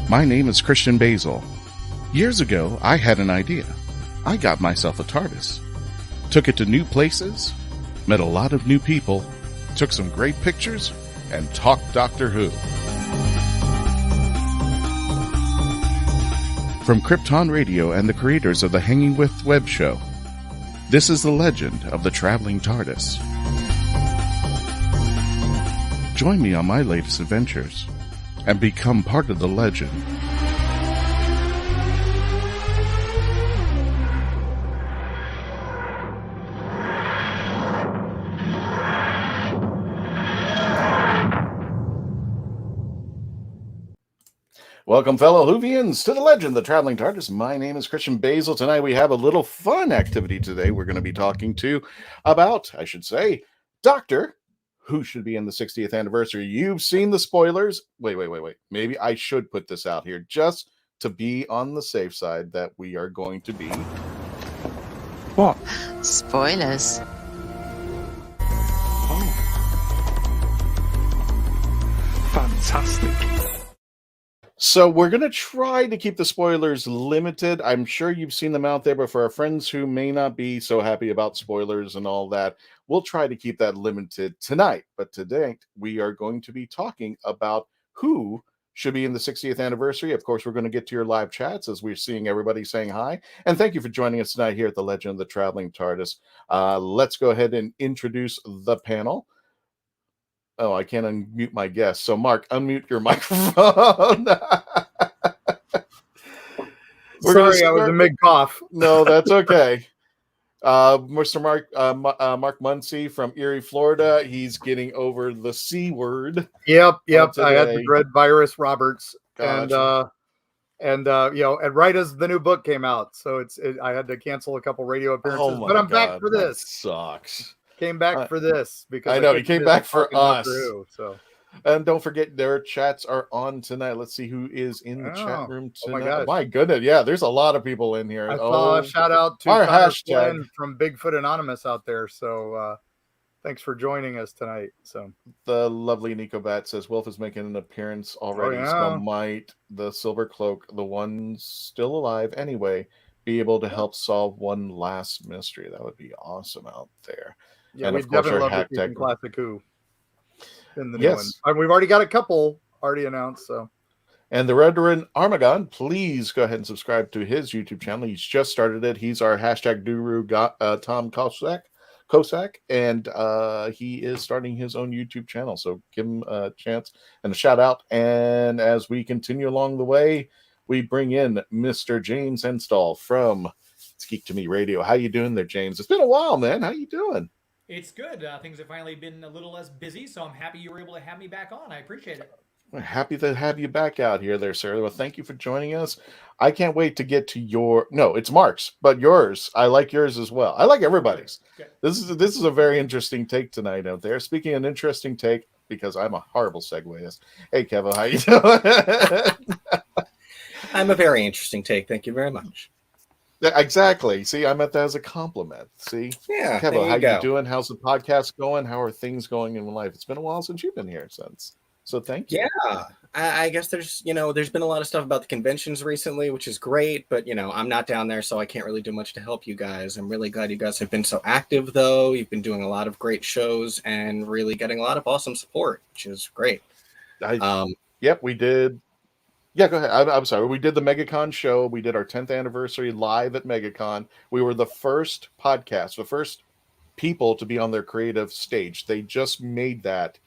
My name is Christian Basel. Years ago, I had an idea. I got myself a TARDIS. Took it to new places, met a lot of new people, took some great pictures, and talked Doctor Who. From Krypton Radio and the creators of the Hanging With web show, this is the legend of the Traveling TARDIS. Join me on my latest adventures and become part of the legend. Welcome, fellow Whovians, to the legend, the Traveling TARDIS. My name is Christian Basel. Tonight we have a little fun activity today. We're going to be talking about Doctor Who should be in the 60th anniversary. You've seen the spoilers. Wait. Maybe I should put this out here just to be on the safe side that we are going to be... What? Spoilers. Oh. Fantastic. So we're going to try to keep the spoilers limited. I'm sure you've seen them out there, but for our friends who may not be so happy about spoilers and all that, we'll try to keep that limited tonight. But today, we are going to be talking about who should be in the 60th anniversary. Of course, we're going to get to your live chats as we're seeing everybody saying hi. And thank you for joining us tonight here at the Legend of the Traveling TARDIS. Let's go ahead and introduce the panel. Oh, I can't unmute my guest. So, Mark, unmute your microphone. Sorry, I was a mid-cough. No, that's okay. Mr. Mark Muncy from Erie, Florida. He's getting over the C word. Yep. I had the dread virus, Roberts, Gotcha. and right as the new book came out, so I had to cancel a couple radio appearances, but I'm back for this. That sucks. Came back for this because I know he came back for us. So, and don't forget their chats are on tonight. Let's see who is in the chat room tonight. Oh my goodness, yeah, there's a lot of people in here. I saw a shout out to our Connor hashtag Flynn from Bigfoot Anonymous out there. So thanks for joining us tonight. So the lovely Nico Bat says Wolf is making an appearance already. So might the Silver Cloak, the one still alive anyway, be able to help solve one last mystery? That would be awesome out there. Yeah, and we definitely love to keep Classic Who in the new one. And we've already got a couple already announced. So, and the Reverend Armagon, please go ahead and subscribe to his YouTube channel. He's just started it. He's our hashtag guru, Tom Kosak, and he is starting his own YouTube channel. So give him a chance and a shout out. And as we continue along the way, we bring in Mr. James Enstall from Geek to Me Radio. How you doing there, James? It's been a while, man. How you doing? It's good. Things have finally been a little less busy, so I'm happy you were able to have me back on. I appreciate it. We're happy to have you back out here there, sir. Well, thank you for joining us. I can't wait to get to your no, it's Mark's, but yours. I like yours as well. I like everybody's. Okay. This is a very interesting take tonight out there. Speaking of an interesting take, because I'm a horrible segueist. Hey Kevin, how you doing? I'm a very interesting take. Thank you very much. Yeah, exactly. See, I meant that as a compliment. See, Yeah, Kevin, there you how go. you doing? How's the podcast going? How are things going in life? It's been a while since you've been here since. So thank you. Yeah, I guess there's been a lot of stuff about the conventions recently, which is great, but I'm not down there, so I can't really do much to help you guys. I'm really glad you guys have been so active, though. You've been doing a lot of great shows and really getting a lot of awesome support, which is great. Yep, we did. Yeah, go ahead. I'm sorry. We did the MegaCon show. We did our 10th anniversary live at MegaCon. We were the first podcast, the first people to be on their creative stage. They just made that.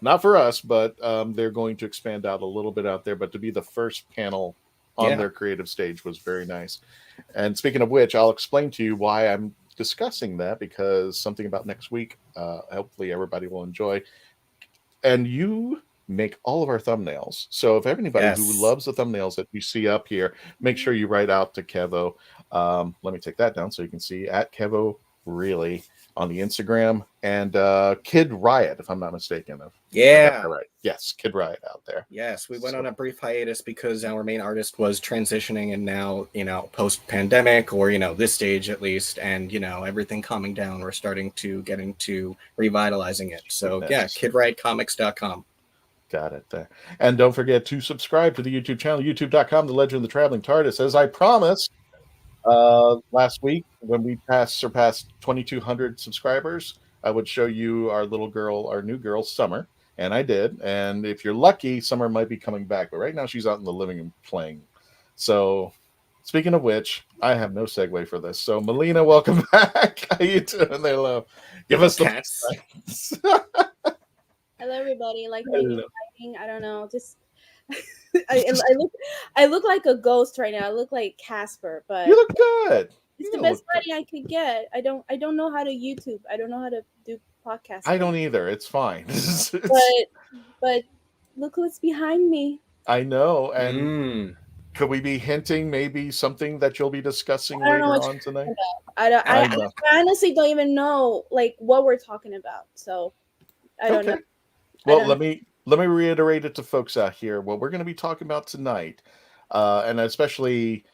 Not for us, but they're going to expand out a little bit out there. But to be the first panel on their creative stage was very nice. And speaking of which, I'll explain to you why I'm discussing that, because something about next week, hopefully everybody will enjoy. And you make all of our thumbnails. So if anybody who loves the thumbnails that you see up here, make sure you write out to Kevo. Let me take that down so you can see at Kevo Really on the Instagram, and Kid Riot, if I'm not mistaken. Yeah. Right. Yes, Kid Riot out there. Yes, we went on a brief hiatus because our main artist was transitioning, and now, post-pandemic, or, this stage at least, and, everything calming down, we're starting to get into revitalizing it. So, yeah, KidRiotComics.com. Got it there. And don't forget to subscribe to the YouTube channel, youtube.com, The Legend of the Traveling TARDIS. As I promised last week, when we surpassed 2,200 subscribers, I would show you our new girl, Summer. And I did. And if you're lucky, Summer might be coming back. But right now she's out in the living room playing. So speaking of which, I have no segue for this. So Melina, welcome back. How you doing there, love? Give us cats. Hello, everybody. Like maybe fighting. I don't know. Just I look like a ghost right now. I look like Casper, but you look good. It's the best fighting I could get. I don't know how to YouTube. I don't know how to do podcasts. I don't either. It's fine. but look what's behind me. I know. And could we be hinting maybe something that you'll be discussing later on tonight? I honestly don't even know like what we're talking about. So I don't know. Well, let me reiterate it to folks out here. What we're going to be talking about tonight, and especially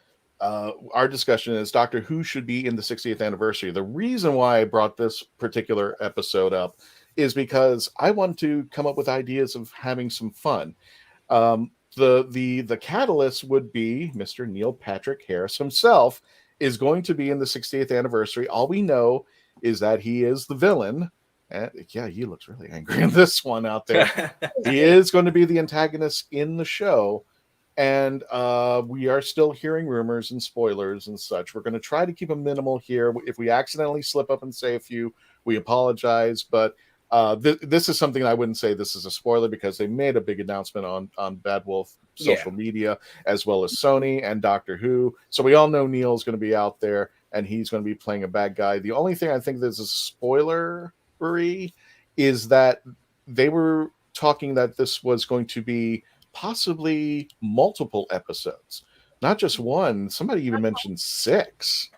our discussion, is Doctor Who should be in the 60th anniversary. The reason why I brought this particular episode up is because I want to come up with ideas of having some fun. The catalyst would be Mr. Neil Patrick Harris himself is going to be in the 60th anniversary. All we know is that he is the villain. And yeah, he looks really angry in this one out there. He is going to be the antagonist in the show. And we are still hearing rumors and spoilers and such. We're going to try to keep them minimal here. If we accidentally slip up and say a few, we apologize. But this is something I wouldn't say this is a spoiler, because they made a big announcement on Bad Wolf social media, as well as Sony and Doctor Who. So we all know Neil's going to be out there, and he's going to be playing a bad guy. The only thing I think there's a spoiler is that they were talking that this was going to be possibly multiple episodes, not just one. Somebody even mentioned 6.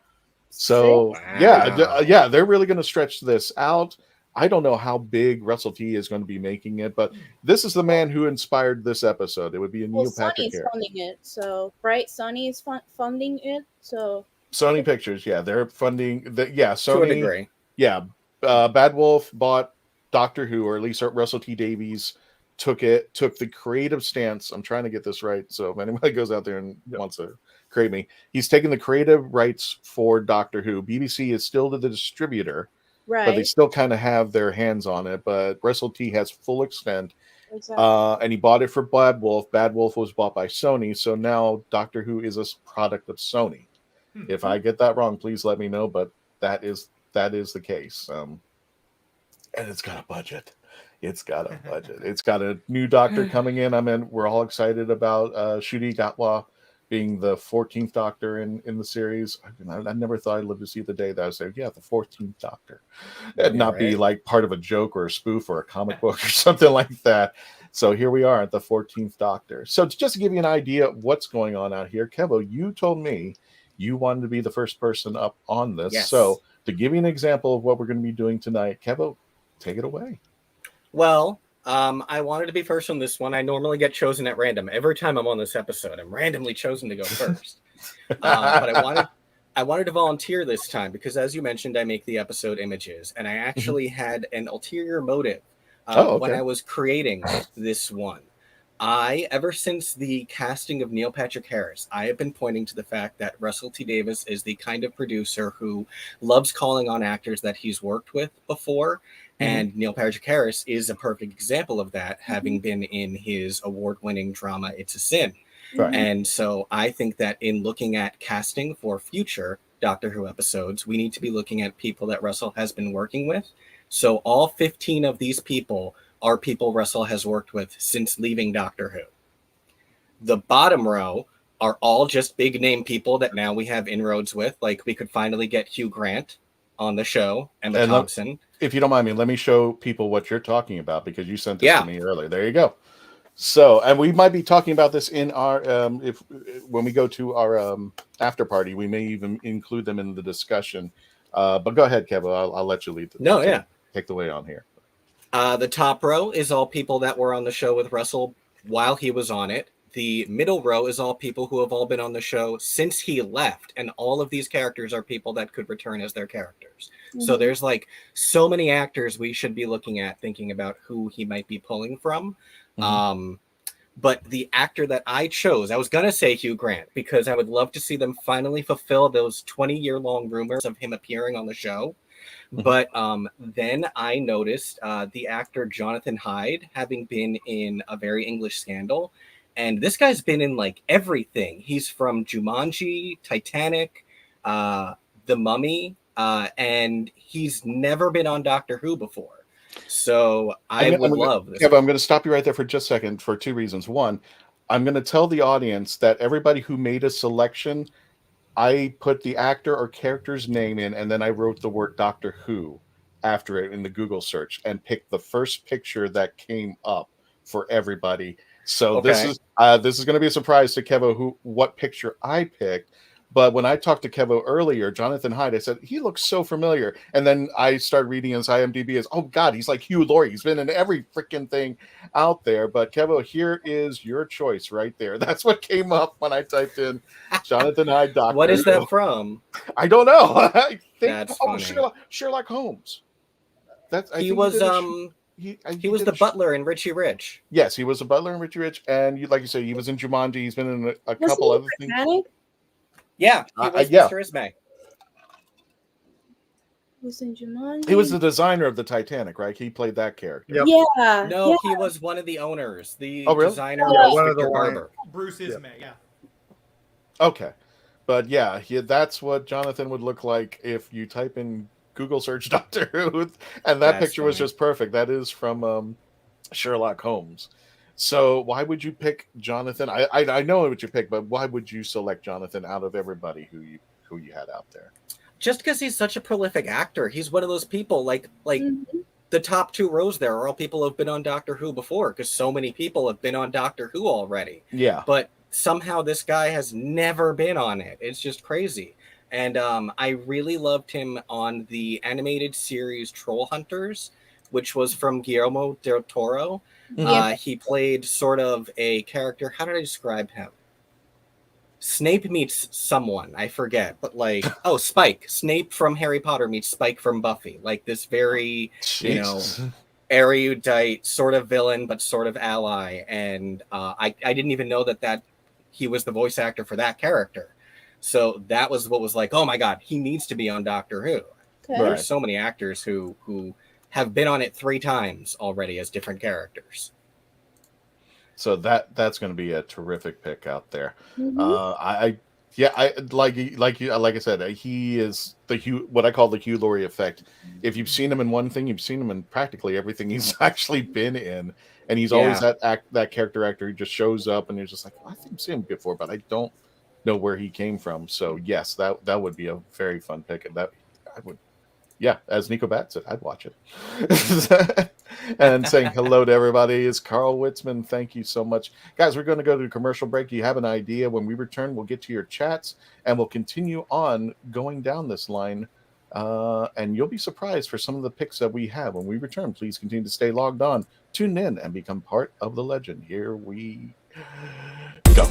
So yeah, they're really going to stretch this out. I don't know how big Russell T is going to be making it, but this is the man who inspired this episode. It would be a Neil Patrick here. Funding it, so right? Sony is funding it, so Sony Pictures, yeah, they're funding the Sony. To a degree. Yeah. Bad Wolf bought Doctor Who, or at least Russell T Davies took the creative stance. I'm trying to get this right, so if anybody goes out there and wants to create me, he's taking the creative rights for Doctor Who. BBC is still the distributor, right? But they still kind of have their hands on it. But Russell T has full extent, and he bought it for Bad Wolf. Bad Wolf was bought by Sony, so now Doctor Who is a product of Sony. If I get that wrong, please let me know. But that is the case. And it's got a budget. It's got a budget. It's got a new doctor coming in. We're all excited about Ncuti Gatwa being the 14th Doctor in the series. I never thought I'd live to see the day that I would say, yeah, the 14th Doctor. And not be like part of a joke or a spoof or a comic book or something like that. So here we are at the 14th Doctor. So just to give you an idea of what's going on out here, Kevo, you told me you wanted to be the first person up on this. Yes. So to give you an example of what we're going to be doing tonight, Kevo, take it away. Well, I wanted to be first on this one. I normally get chosen at random. Every time I'm on this episode, I'm randomly chosen to go first. But I wanted to volunteer this time because, as you mentioned, I make the episode images, and I actually had an ulterior motive when I was creating this one. Ever since the casting of Neil Patrick Harris, I have been pointing to the fact that Russell T Davies is the kind of producer who loves calling on actors that he's worked with before. And Neil Patrick Harris is a perfect example of that, having been in his award-winning drama, It's a Sin. Right. And so I think that in looking at casting for future Doctor Who episodes, we need to be looking at people that Russell has been working with. So all 15 of these people are people Russell has worked with since leaving Doctor Who. The bottom row are all just big name people that now we have inroads with. Like we could finally get Hugh Grant on the show, Emma Thompson. If you don't mind me, let me show people what you're talking about because you sent this to me earlier. There you go. So, and we might be talking about this in our when we go to our after party, we may even include them in the discussion. But go ahead, Kevin. I'll let you lead. Take the way on here. The top row is all people that were on the show with Russell while he was on it. The middle row is all people who have all been on the show since he left. And all of these characters are people that could return as their characters. So there's like so many actors we should be looking at, thinking about who he might be pulling from. But the actor that I chose, I was going to say Hugh Grant, because I would love to see them finally fulfill those 20-year-long rumors of him appearing on the show. But then I noticed the actor Jonathan Hyde having been in A Very English Scandal. And this guy's been in like everything. He's from Jumanji, Titanic, The Mummy, and he's never been on Doctor Who before. So I would love this. Yeah, but I'm going to stop you right there for just a second for two reasons. One, I'm going to tell the audience that everybody who made a selection, I put the actor or character's name in, and then I wrote the word Doctor Who after it in the Google search and picked the first picture that came up for everybody. So this is going to be a surprise to Kevo what picture I picked. But when I talked to Kevo earlier, Jonathan Hyde, I said, he looks so familiar. And then I started reading his IMDb as, oh God, he's like Hugh Laurie. He's been in every freaking thing out there. But Kevo, here is your choice right there. That's what came up when I typed in Jonathan Hyde Doctor. What is that from? I don't know. I think, That's funny. Sherlock Holmes. He was the butler in Richie Rich. Yes, he was a butler in Richie Rich. And like you said, he was in Jumanji. He's been in a couple other things. Yeah, he was Mr. Ismay. Was in Jumanji. He was the designer of the Titanic, right? He played that character. Yep. Yeah. No, he was one of the owners. The designer was was one of the Barber. Bruce Ismay, yeah. Okay. But yeah, that's what Jonathan would look like if you type in Google search Doctor Who. And that picture was just perfect. That is from Sherlock Holmes. So why would you pick Jonathan? I know what you picked, but why would you select Jonathan out of everybody who you had out there? Just because he's such a prolific actor. He's one of those people like the top two rows there are all people who have been on Doctor Who before, because so many people have been on Doctor Who already. Yeah. But somehow this guy has never been on it. It's just crazy. And I really loved him on the animated series Troll Hunters, which was from Guillermo del Toro. He played sort of a character. How did I describe him? Snape meets someone. I forget. But like, Spike. Snape from Harry Potter meets Spike from Buffy. Like this very, erudite sort of villain, but sort of ally. And I didn't even know that he was the voice actor for that character. So that was what was like, oh my God, he needs to be on Doctor Who. Okay. There's so many actors who have been on it 3 times already as different characters. So that's going to be a terrific pick out there. Like I said, he is what I call the Hugh Laurie effect. If you've seen him in one thing, you've seen him in practically everything he's actually been in, and he's always that character actor who just shows up and you're just like, I think I've seen him before, but I don't know where he came from. So yes, that would be a very fun pick, and that I would. Yeah, as Nico Bat said, I'd watch it. And saying hello to everybody is Carl Witzman. Thank you so much. Guys, we're going to go to a commercial break. You have an idea. When we return, we'll get to your chats, and we'll continue on going down this line. And you'll be surprised for some of the picks that we have. When we return, please continue to stay logged on, tune in, and become part of the legend. Here we go.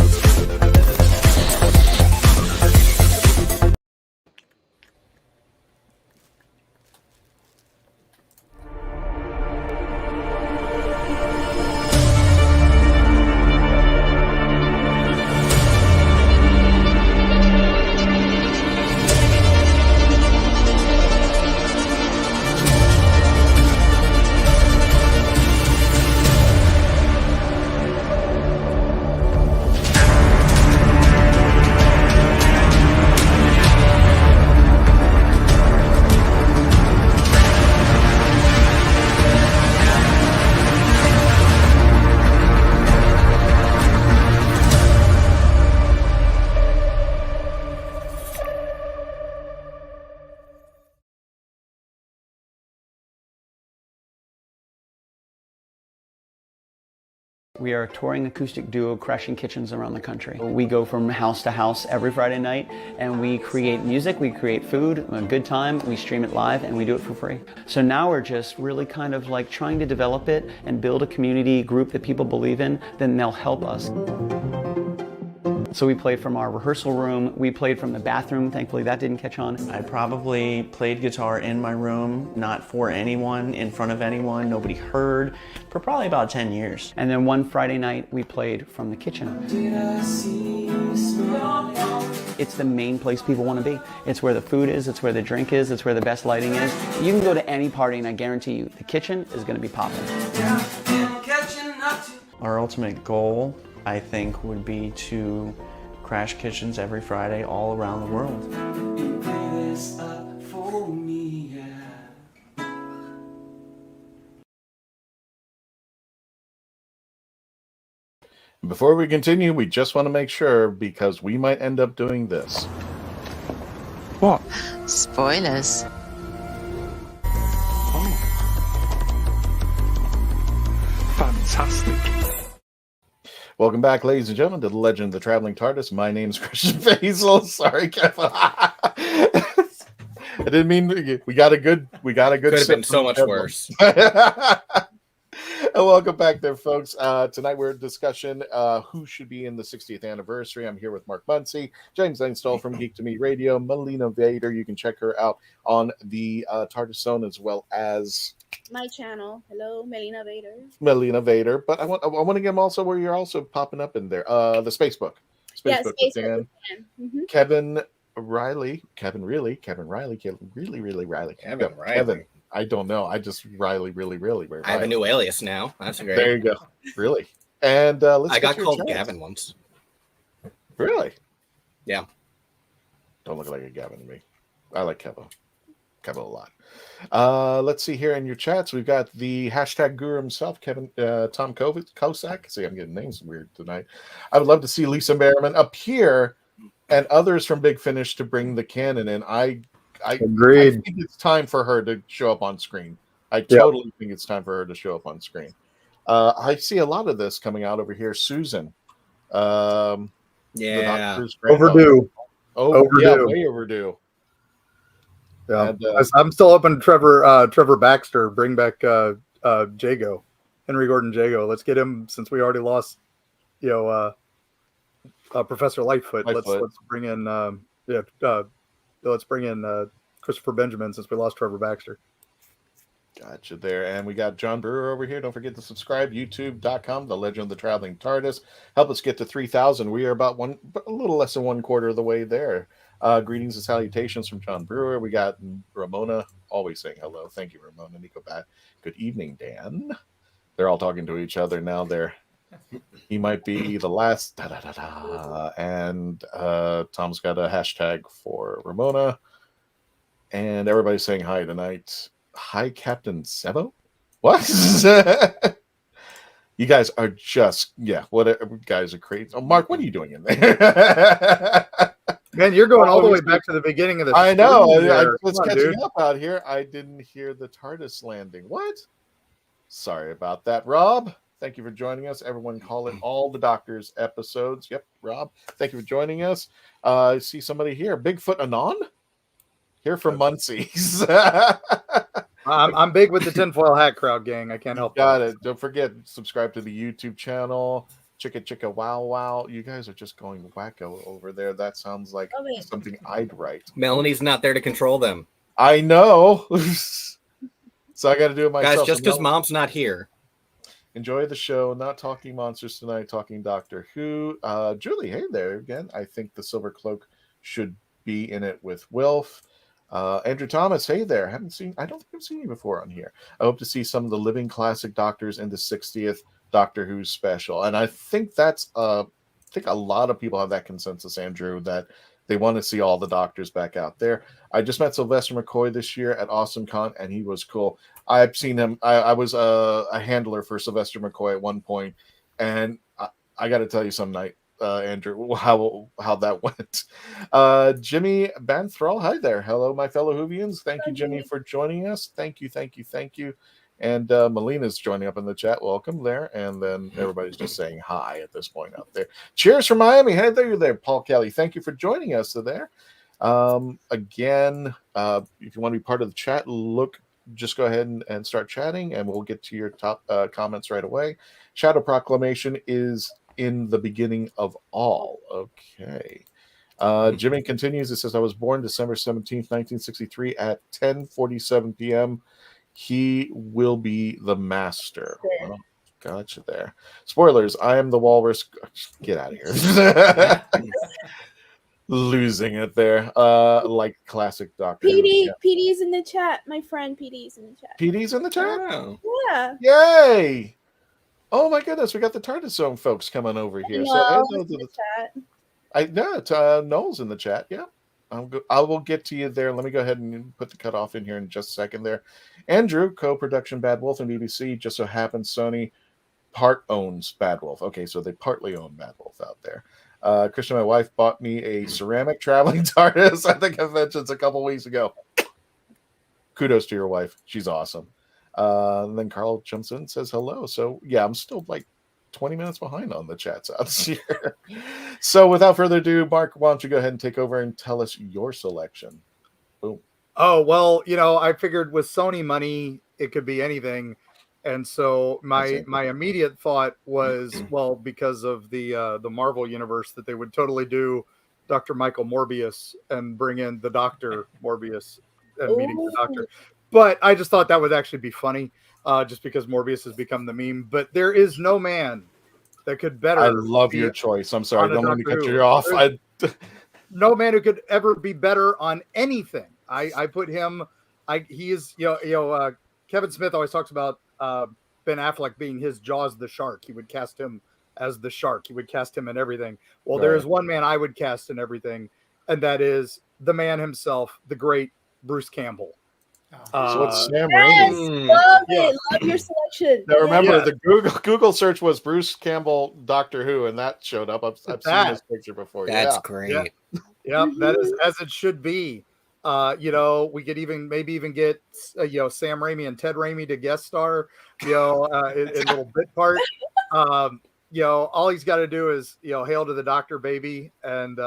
We are a touring acoustic duo crashing kitchens around the country. We go from house to house every Friday night, and we create music, we create food, a good time, we stream it live, and we do it for free. So now we're just really kind of like trying to develop it and build a community group that people believe in, then they'll help us. So we played from our rehearsal room, we played from the bathroom, thankfully that didn't catch on. I probably played guitar in my room, not for anyone, in front of anyone, nobody heard, for probably about 10 years. And then one Friday night, we played from the kitchen. It's the main place people want to be. It's where the food is, it's where the drink is, it's where the best lighting is. You can go to any party and I guarantee you, the kitchen is going to be popping. Our ultimate goal, I think, would be to crash kitchens every Friday all around the world. Before we continue, we just want to make sure, because we might end up doing this. What? Spoilers. Fantastic. Welcome back, ladies and gentlemen, to the Legend of the Traveling TARDIS. My name is Christian Basel. Sorry, Kevin. I didn't mean we got a good. Could have been so much worse. And welcome back there, folks. Tonight we're in discussion who should be in the 60th anniversary. I'm here with Mark Muncy, James Langstall from Geek to Me Radio, Melina Vader. You can check her out on the TARDIS Zone as well as my channel. Hello, Melina Vader. Melina Vader. But I want to get them also where you're also popping up in there. The Spacebook. Spacebook with Dan. Mm-hmm. Kevin Riley. Kevin Riley. I don't know. I just Riley. I have a new alias now. That's great. There you go. Really. And I got called Gavin once. Really? Yeah. Don't look like a Gavin to me. I like Kevo a lot. Let's see here in your chats. We've got the hashtag guru himself, Kevin Tom Kosak. See, I'm getting names weird tonight. I would love to see Lisa Merriman appear and others from Big Finish to bring the canon in. I Agreed. I think it's time for her to show up on screen. I totally think it's time for her to show up on screen. I see a lot of this coming out over here. Susan. Overdue. Overdue. Yeah, way overdue. Yeah, and, I'm still hoping Trevor Baxter bring back Jago, Henry Gordon Jago. Let's get him, since we already lost, Professor Lightfoot. Let's bring in let's bring in Christopher Benjamin, since we lost Trevor Baxter. Gotcha there. And we got John Brewer over here. Don't forget to subscribe. YouTube.com, The Legend of the Traveling TARDIS. Help us get to 3,000. We are about a little less than 1/4 of the way there. Greetings and salutations from John Brewer. We got Ramona always saying hello. Thank you, Ramona. Nico Bat. Good evening, Dan. They're all talking to each other now. He might be the last. And Tom's got a hashtag for Ramona. And everybody's saying hi tonight. Hi, Captain Sebo? What? You guys are just whatever. Guys are crazy. Oh, Mark, what are you doing in there? Man, you're going all the way back to the beginning of the. I know. I Come was on, catching dude. up out here. I didn't hear the TARDIS landing. What? Sorry about that, Rob. Thank you for joining us. Everyone call it All the Doctors episodes. Yep, Rob. Thank you for joining us. I see somebody here. Bigfoot Anon? Here from Muncie's. I'm big with the tinfoil hat crowd, gang. I can't help Got that. it. Don't forget, subscribe to the YouTube channel. Chicka wow wow. You guys are just going wacko over there. That sounds like something I'd write. Melanie's not there to control them. I know. So I got to do it myself. Guys, just because Mom's not here. Enjoy the show. Not talking monsters tonight, talking Doctor Who. Julie, hey there again. I think the Silver Cloak should be in it with Wilf. Andrew Thomas, hey there. I don't think I've seen you before on here. I hope to see some of the living classic doctors in the 60th Doctor Who special. And I think a lot of people have that consensus, Andrew, that they want to see all the doctors back out there. I just met Sylvester McCoy this year at AwesomeCon, and he was cool. I've seen him. I was a handler for Sylvester McCoy at one point, and I got to tell you some night, Andrew, how that went. Jimmy Banthral, hi there. Hello, my fellow Whovians. Thank you, Jimmy, for joining us. Thank you. And Melina's joining up in the chat. Welcome there. And then everybody's just saying hi at this point out there. Cheers from Miami. Hey there, Paul Kelly. Thank you for joining us there. Again, if you want to be part of the chat, just go ahead and start chatting, and we'll get to your top comments right away. Shadow Proclamation is in the beginning of all. Okay. Jimmy continues. It says, I was born December 17th, 1963 at 10:47 p.m. He will be the master. Well, gotcha there. Spoilers. I am the walrus. Get out of here. Losing it there. Like classic Doctor Who. PD's in the chat. My friend PD's in the chat. PD's in the chat? Oh. Yeah. Yay! Oh my goodness, we got the TARDIS Zone folks coming over here. Noel's in the chat. Yeah. I will get to you there. Let me go ahead and put the cutoff in here in just a second there. Andrew, co-production Bad Wolf and BBC. Just so happens Sony part owns Bad Wolf. Okay, so they partly own Bad Wolf out there. Christian, my wife, bought me a ceramic traveling TARDIS. I think I mentioned a couple weeks ago. Kudos to your wife. She's awesome. And then Carl jumps in and says hello. So, yeah, I'm still like 20 minutes behind on the chats out here. So without further ado, Mark, why don't you go ahead and take over and tell us your selection? Boom. Oh, well, I figured with Sony money, it could be anything. And so my immediate thought was, well, because of the Marvel universe, that they would totally do Dr. Michael Morbius and bring in the Dr. Morbius and meeting the Doctor. But I just thought that would actually be funny, just because Morbius has become the meme. But there is no man that could better. I love your choice. I'm sorry, don't let me cut you off. No man who could ever be better on anything. I put him. He is. Kevin Smith always talks about Ben Affleck being his Jaws the shark. He would cast him as the shark. He would cast him in everything. Well, there is one man I would cast in everything, and that is the man himself, the great Bruce Campbell. So it's Sam Yes, Raimi. love it. Love your selection. Now remember, the Google search was Bruce Campbell Doctor Who, and that showed up. I've seen this picture before. That's great. Yeah, that is as it should be. We could maybe even get Sam Raimi and Ted Raimi to guest star, in little bit part. All he's got to do is hail to the Doctor, baby, and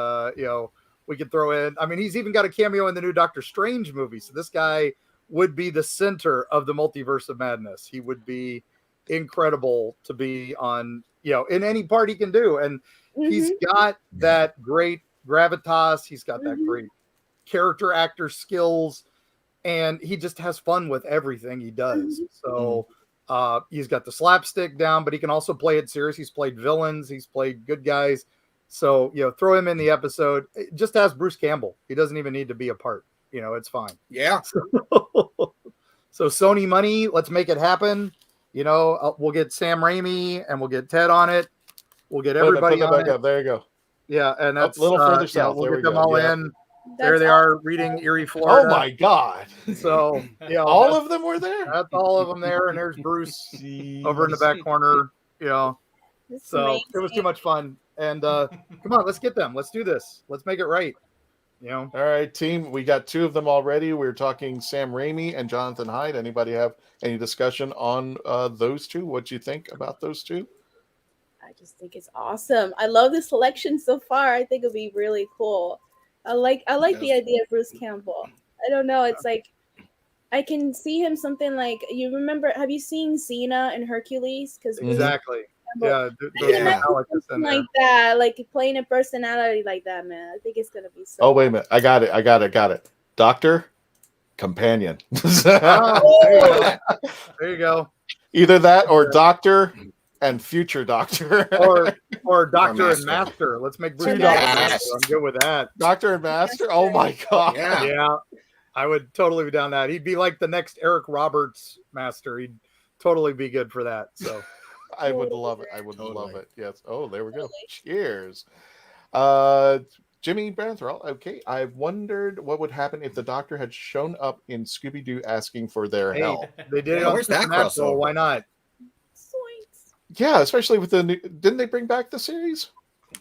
we could throw in. I mean, he's even got a cameo in the new Doctor Strange movie. So this guy would be the center of the multiverse of madness. He would be incredible to be on, in any part he can do. And he's got that great gravitas. He's got that great character actor skills, and he just has fun with everything he does. So he's got the slapstick down, but he can also play it serious. He's played villains. He's played good guys. So, throw him in the episode. Just ask Bruce Campbell. He doesn't even need to be a part. It's fine. Yeah. So Sony money, let's make it happen. We'll get Sam Raimi and we'll get Ted on it. We'll get everybody on it. Up. There you go. Yeah, and that's a little further south. We'll there get them all in. There they are reading Erie, Oh Florida. my God. So, all of them were there? That's all of them there. And there's Bruce over in the back corner. You know, It's so amazing. it was too much fun. And come on, let's get them. Let's do this. Let's make it right. You know. All right, team. We got 2 of them already. We're talking Sam Raimi and Jonathan Hyde. Anybody have any discussion on those 2? What do you think about those 2? I just think it's awesome. I love the selection so far. I think it'll be really cool. I like the idea of Bruce Campbell. I don't know. It's like I can see him something like you remember. Have you seen Xena and Hercules? Because Exactly. Yeah, something like that, like playing a personality like that, man. I think it's gonna be so. Oh, wait a minute. I got it. Doctor, companion. Oh, there you go. Either that or Doctor and future Doctor. or Doctor and Master. Let's make Bruce Master. I'm good with that. Doctor and Master? Oh my god. Yeah. I would totally be down that. He'd be like the next Eric Roberts Master. He'd totally be good for that. So I would love it. Love it. Yes. Oh, there we go. Cheers. Jimmy Branthwell. Okay. I wondered what would happen if the Doctor had shown up in Scooby-Doo asking for their help. They did it on Supernatural. Why not? Yeah, especially with the new, didn't they bring back the series?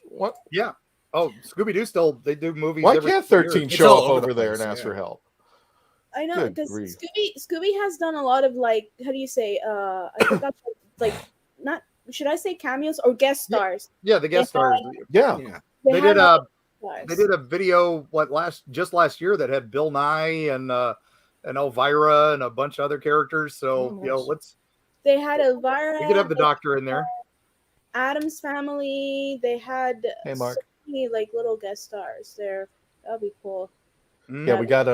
What? Yeah. Oh, Scooby-Doo still, they do movies. Why can't 13 show up over there and ask for help? I know, because Scooby has done a lot of like, how do you say, I forgot, like, not, should I say cameos or guest stars? Yeah, the guest stars. They did a video just last year that had Bill Nye and Elvira and a bunch of other characters. So they had Elvira. We could have the Doctor in there. Adam's Family. They had Mark. so many like little guest stars there. That'd be cool. Yeah, we got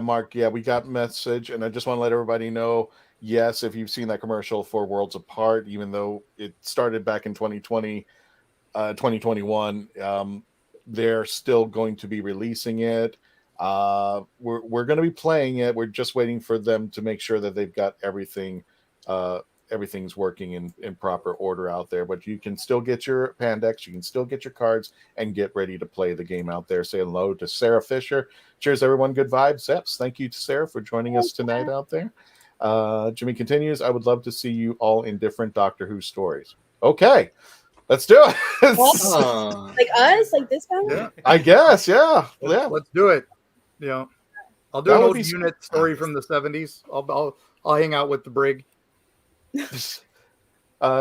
Mark. Yeah, we got message, and I just want to let everybody know. Yes, if you've seen that commercial for Worlds Apart, even though it started back in 2020, 2021, they're still going to be releasing it. We're going to be playing it. We're just waiting for them to make sure that they've got everything. Everything's working in proper order out there, but you can still get your Pandex, you can still get your cards and get ready to play the game out there. Say hello to Sarah Fisher. Cheers, everyone. Good vibes. Yes, thank you to Sarah for joining us tonight out there. Jimmy continues, I would love to see you all in different Doctor Who stories. Okay, let's do it. Like us? Like this family? Yeah. I guess, yeah. Let's do it. You know, I'll do an old unit story from the 70s. I'll hang out with the brig.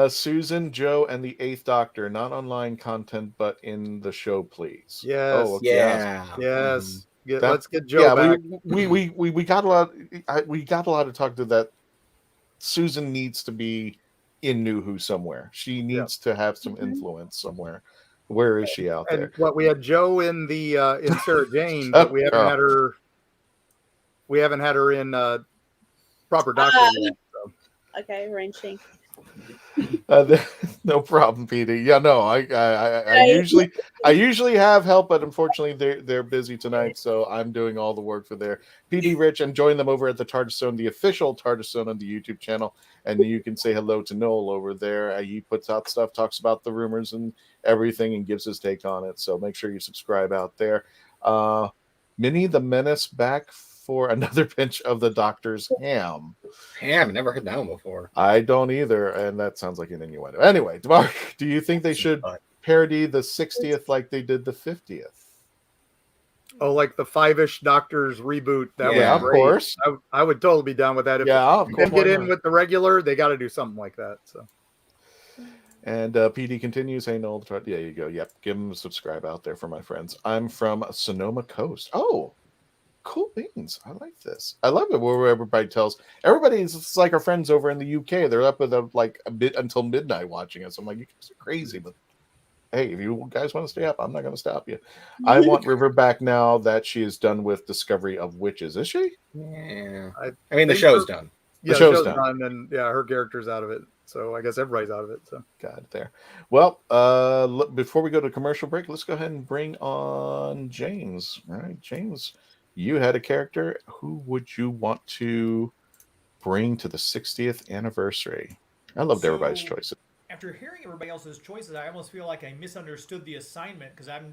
Susan, Joe, and the 8th Doctor, not online content, but in the show, please. Yes. Oh, okay. Yes. Let's get Joe back. We got a lot. We got a lot of talk to that. Susan needs to be in New Who somewhere. She needs to have some influence somewhere. Where is she out there? We had Joe in the in Sarah Jane, but we haven't had her. We haven't had her in proper Doctor yet. So. Okay, wrenching. No problem, PD. Yeah, no, I usually have help, but unfortunately they're busy tonight, so I'm doing all the work for there. PD Rich, and join them over at the TARDIS Zone, the official TARDIS Zone on the YouTube channel, and you can say hello to Noel over there. He puts out stuff, talks about the rumors and everything, and gives his take on it. So make sure you subscribe out there. Minnie the Menace back for another pinch of the Doctor's ham. Ham, never heard that one before. I don't either, and that sounds like an innuendo. Anyway, Mark, do you think they should parody the 60th like they did the 50th? Oh, like the 5-ish Doctors reboot. That was of great. Course. I would totally be down with that. If of course. Get in with the regular, they got to do something like that. So. And PD continues, hey, Noel, yeah, you go. Yep, give them a subscribe out there for my friends. I'm from Sonoma Coast. Oh, cool beans. I like this. I love it where everybody tells everybody's it's like our friends over in the UK. They're up with a bit until midnight watching us. I'm like, you guys are crazy, but hey, if you guys want to stay up, I'm not going to stop you. I want River back now that she is done with Discovery of Witches. Is she? Yeah. I mean, the show's done. Yeah, the show's done, and her character's out of it. So I guess everybody's out of it. So got it there. Well, before we go to commercial break, let's go ahead and bring on James. All right, James. You had a character. Who would you want to bring to the 60th anniversary? I loved everybody's choices. After hearing everybody else's choices, I almost feel like I misunderstood the assignment because I'm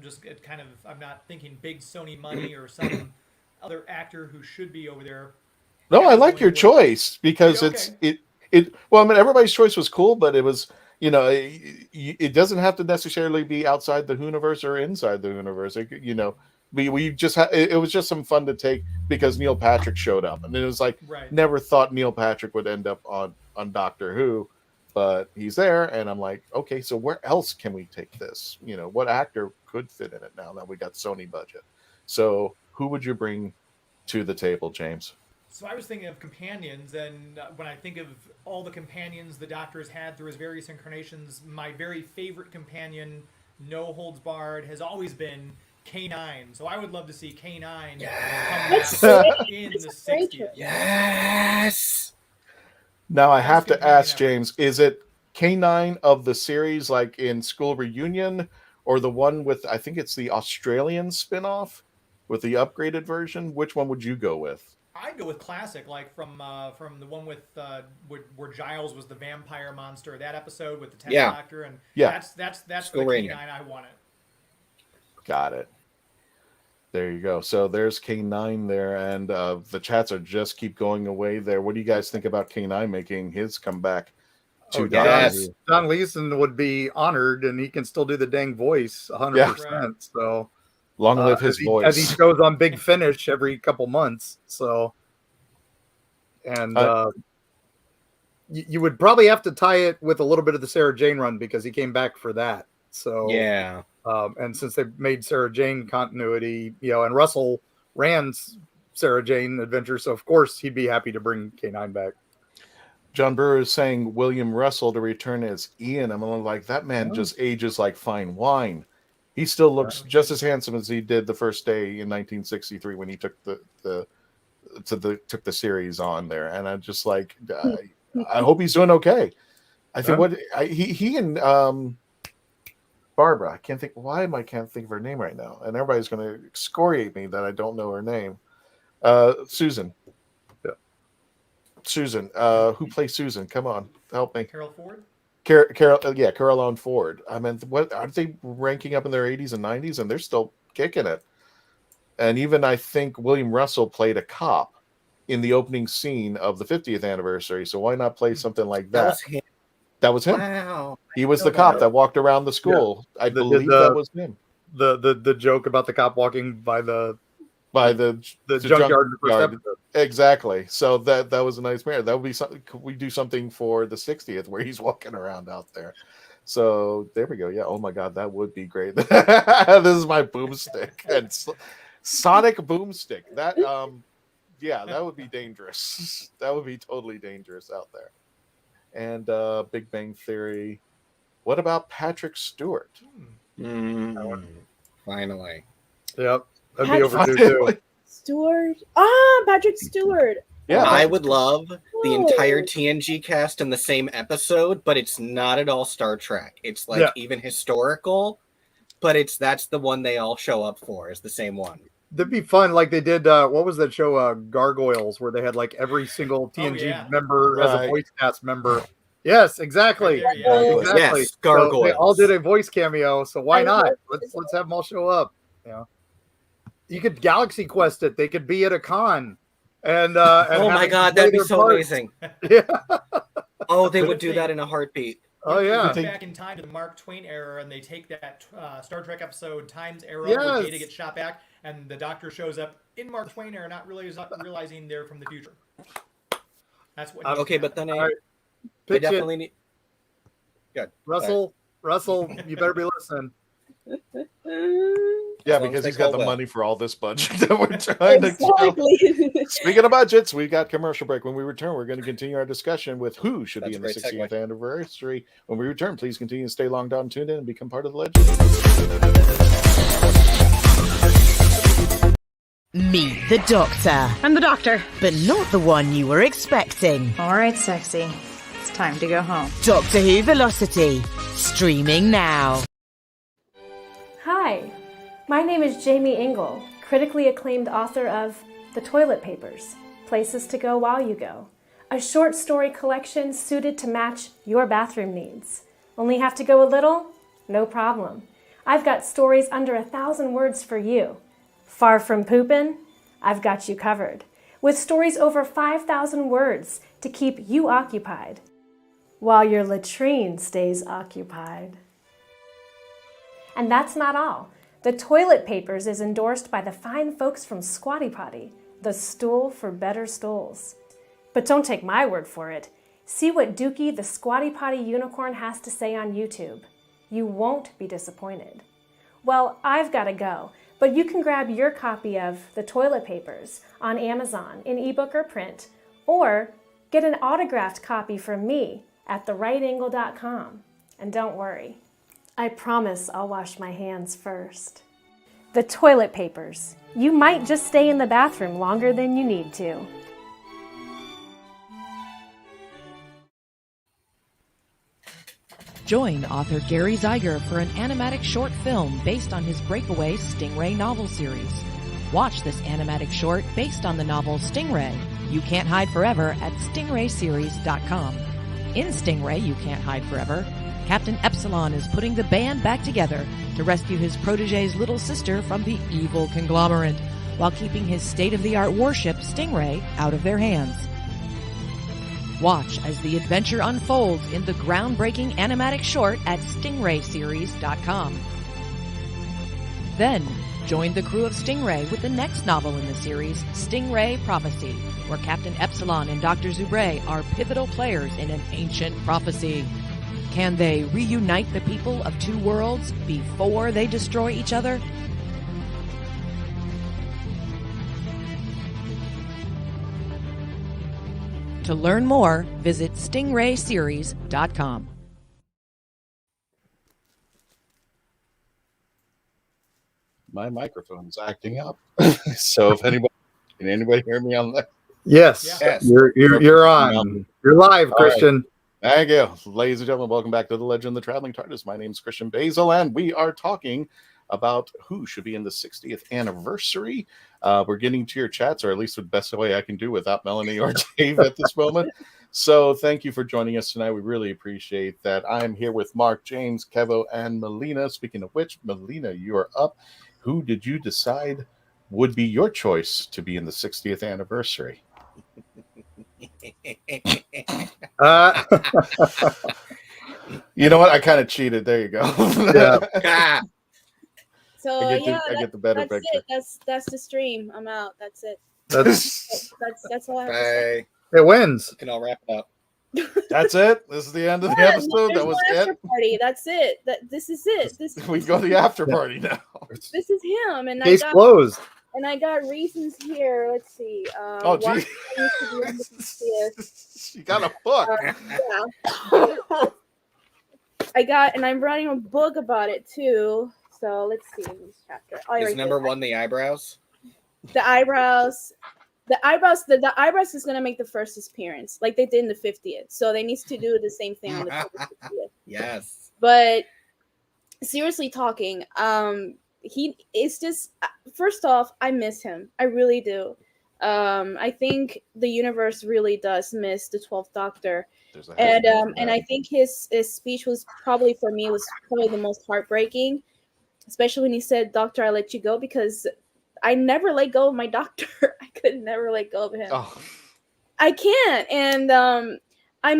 not thinking big Sony money or some other actor who should be over there. No, I like your choice because it's Well, I mean, everybody's choice was cool, but it was, it doesn't have to necessarily be outside the Whoniverse or inside the Whoniverse. We just it was just some fun to take because Neil Patrick showed up, and it was like Right. never thought Neil Patrick would end up on Doctor Who, but he's there, and I'm like, okay, so where else can we take this? What actor could fit in it now that we got Sony budget? So who would you bring to the table, James? So I was thinking of companions, and when I think of all the companions the Doctor has had through his various incarnations, my very favorite companion, no holds barred, has always been K9. So I would love to see K9 come back in the 60th. Yes. Now I have to ask, James, is it K9 of the series like in School Reunion, or the one with, I think it's the Australian spin-off with the upgraded version? Which one would you go with? I'd go with classic, like from the one with where Giles was the vampire monster. That episode with the Tennant Doctor, and that's the K9 I wanted. Got it. There you go. So there's K9 there, and the chats are just keep going away there. What do you guys think about K9 making his comeback to Doctor Who? Don Leeson would be honored, and he can still do the dang voice 100%. Right. So long live his voice. As he goes on Big Finish every couple months. So, and you would probably have to tie it with a little bit of the Sarah Jane run because he came back for that. So yeah. And since they made Sarah Jane continuity, and Russell ran Sarah Jane Adventure, so of course he'd be happy to bring K9 back. John Brewer is saying William Russell to return as Ian. I'm like, that man just ages like fine wine. He still looks just as handsome as he did the first day in 1963 when he took the series on there. And I'm just like, I hope he's doing okay. I think he and Barbara, I can't think of her name right now, and everybody's going to excoriate me that I don't know her name. Susan. Yeah. Susan. Who plays Susan? Come on, help me. Carol Ford. Caroline Ford. I mean, what aren't they ranking up in their 80s and 90s, and they're still kicking it? And even I think William Russell played a cop in the opening scene of the 50th anniversary. So why not play something like that? That was him. Wow. He was the cop that walked around the school. Yeah. I believe that was him. The joke about the cop walking by the junkyard. Episode. Exactly. So that was a nice mirror. That would be something. Could we do something for the 60th where he's walking around out there? So there we go. Yeah. Oh my God, that would be great. This is my boomstick and sonic boomstick. That that would be dangerous. That would be totally dangerous out there. And Big Bang Theory. What about Patrick Stewart? Finally. Yep. That'd be overdue too. Stewart. Patrick Stewart. Yeah. I would love the entire TNG cast in the same episode, but it's not at all Star Trek. It's like even historical, but that's the one they all show up for, is the same one. That'd be fun, like they did. What was that show, Gargoyles, where they had like every single TNG member as a voice cast member? Yes, exactly. Exactly. Yes, Gargoyles. So they all did a voice cameo, so why not? Let's have them all show up. Yeah, you could Galaxy Quest it. They could be at a con, and oh my God, that'd be so amazing. Yeah. Oh, they would do that in a heartbeat. Oh yeah, back in time to the Mark Twain era, and they take that Star Trek episode Times Era where Data gets shot back, and the Doctor shows up in Mark Twain era, not realizing they're from the future. That's what. Okay, but then I definitely need. Good, Russell, you better be listening. Yeah, because he's got the money for all this budget that we're trying to kill. Speaking of budgets, we got commercial break. When we return, we're going to continue our discussion with who should be in the 60th anniversary. When we return, please continue to stay logged on, tuned in, and become part of the legend. Meet the Doctor. I'm the Doctor. But not the one you were expecting. All right, sexy. It's time to go home. Doctor Who Velocity. Streaming now. Hi, my name is Jamie Engel, critically acclaimed author of The Toilet Papers, Places to Go While You Go, a short story collection suited to match your bathroom needs. Only have to go a little? No problem. I've got stories under 1,000 words for you. Far from poopin'? I've got you covered. with stories over 5,000 words to keep you occupied, while your latrine stays occupied. And that's not all. The Toilet Papers is endorsed by the fine folks from Squatty Potty, the stool for better stools. But don't take my word for it. See what Dookie the Squatty Potty unicorn has to say on YouTube. You won't be disappointed. Well, I've got to go, but you can grab your copy of The Toilet Papers on Amazon in ebook or print, or get an autographed copy from me at therighteangle.com. And don't worry, I promise I'll wash my hands first. The Toilet Papers. You might just stay in the bathroom longer than you need to. Join author Gary Zeiger for an animatic short film based on his Breakaway Stingray novel series. Watch this animatic short based on the novel Stingray, You Can't Hide Forever at stingrayseries.com. In Stingray, You Can't Hide Forever, Captain Epsilon is putting the band back together to rescue his protege's little sister from the evil conglomerate, while keeping his state-of-the-art warship, Stingray, out of their hands. Watch as the adventure unfolds in the groundbreaking animatic short at stingrayseries.com. Then, join the crew of Stingray with the next novel in the series, Stingray Prophecy, where Captain Epsilon and Dr. Zubre are pivotal players in an ancient prophecy. Can they reunite the people of two worlds before they destroy each other? To learn more, visit stingrayseries.com. My microphone's acting up. So if anybody can anybody hear me on that? Yes. You're on. You're live, Christian. Right. Thank you. Ladies and gentlemen, welcome back to the Legend of the Traveling TARDIS. My name is Christian Basel, and we are talking about who should be in the 60th anniversary. We're getting to your chats, or at least the best way I can do without Melanie or Dave at this moment. So thank you for joining us tonight. We really appreciate that. I'm here with Mark, James, Kevo, and Melina. Speaking of which, Melina, you are up. Who did you decide would be your choice to be in the 60th anniversary? You know what? I kind of cheated. There you go. Yeah. So I get the better that's picture. it. That's the stream. I'm out. That's it. That's all I have to say. It wins. We can all wrap it up. That's it. This is the end of the episode. That was after it. Party. That's it. This is it. We go to the after party now. This is him, and Case closed. And I got reasons here. Let's see. Oh, geez. You got a book. Yeah. I'm writing a book about it too. So let's see this chapter. Is number one the eyebrows? The eyebrows. The eyebrows is gonna make the first appearance, like they did in the 50th. So they need to do the same thing on the 50th. Yes. But seriously talking, he is just, first off, I miss him. I really do. I think the universe really does miss the 12th Doctor. And I think his speech was probably the most heartbreaking, especially when he said, "Doctor, I let you go," because I never let go of my doctor. I could never let go of him. Oh. I can't. And I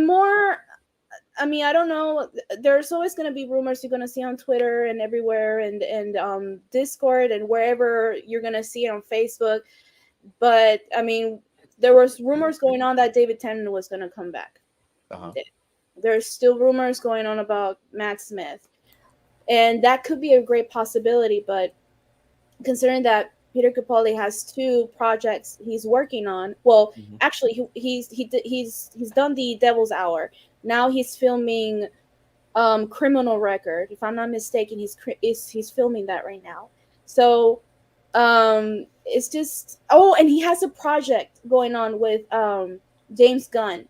don't know. There's always going to be rumors you're going to see on Twitter and everywhere and Discord and wherever you're going to see it on Facebook. But, I mean, there was rumors going on that David Tennant was going to come back. Uh-huh. There's still rumors going on about Matt Smith. And that could be a great possibility, but considering that Peter Capaldi has two projects he's working on. Well, actually, he's done the Devil's Hour. Now he's filming Criminal Record. If I'm not mistaken, he's filming that right now. So it's just and he has a project going on with James Gunn.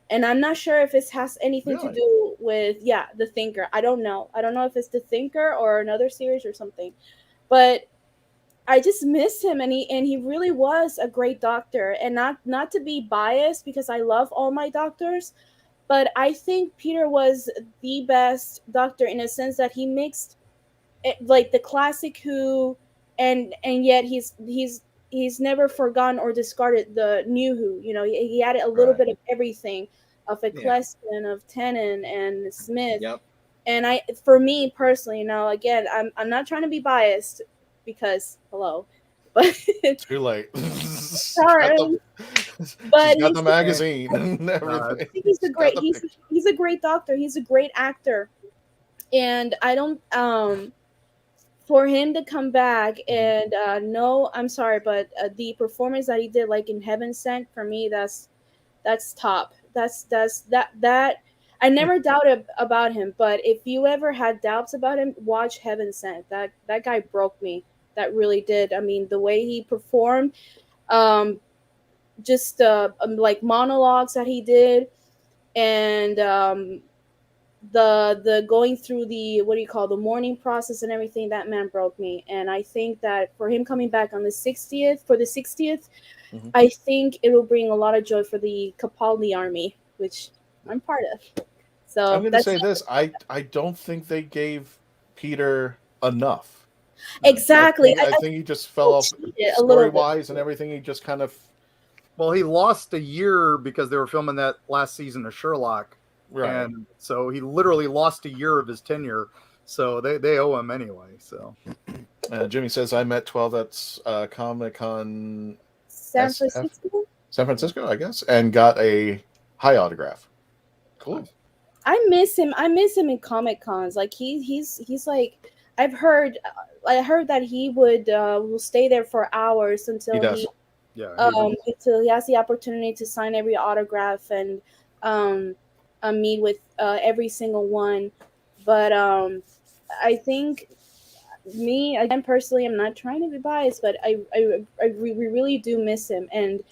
And I'm not sure if it has anything to do with The Thinker. I don't know. I don't know if it's The Thinker or another series or something. But I just miss him, and he really was a great doctor. And not to be biased, because I love all my doctors, but I think Peter was the best doctor in a sense that he mixed like the classic Who, and yet he's he's never forgotten or discarded the New Who. You know, he added a little bit of everything, of Eccleston, of Tennant and Smith. Yep. And for me personally, now again, I'm not trying to be biased because hello, but too late. sorry. But he's got the magazine and everything. He's a great doctor. He's a great actor, and I don't for him to come back and no, I'm sorry, but the performance that he did, like in Heaven Sent, for me, that's top. That I never doubted about him, but if you ever had doubts about him, watch Heaven Sent. That guy broke me. That really did. I mean, the way he performed, just like monologues that he did, and the going through the the mourning process and everything, that man broke me. And I think that for him coming back on the 60th, I think it will bring a lot of joy for the Capaldi army, which I'm part of. So I'm going to say this: I don't think they gave Peter enough. Exactly. I think he just fell off story-wise and everything. He just kind of. Well, he lost a year because they were filming that last season of Sherlock, right? And so he literally lost a year of his tenure. So they owe him anyway. So Jimmy says I met 12 at Comic-Con San Francisco, I guess, and got a high autograph. Cool. I miss him in Comic Cons. Like he's like, I heard that he will stay there for hours until until he has the opportunity to sign every autograph and meet with every single one. But I think me, again, personally, I'm not trying to be biased, but we really do miss him, and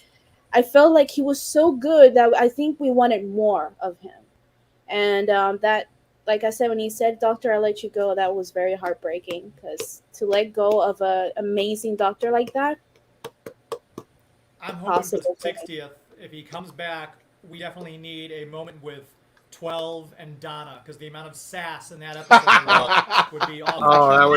I felt like he was so good that I think we wanted more of him. And that, like I said, when he said, "Doctor, I let you go," that was very heartbreaking, because to let go of an amazing doctor like that. I'm hoping for the 60th. If he comes back, we definitely need a moment with 12 and Donna, because the amount of sass in that episode would be awesome. Oh, that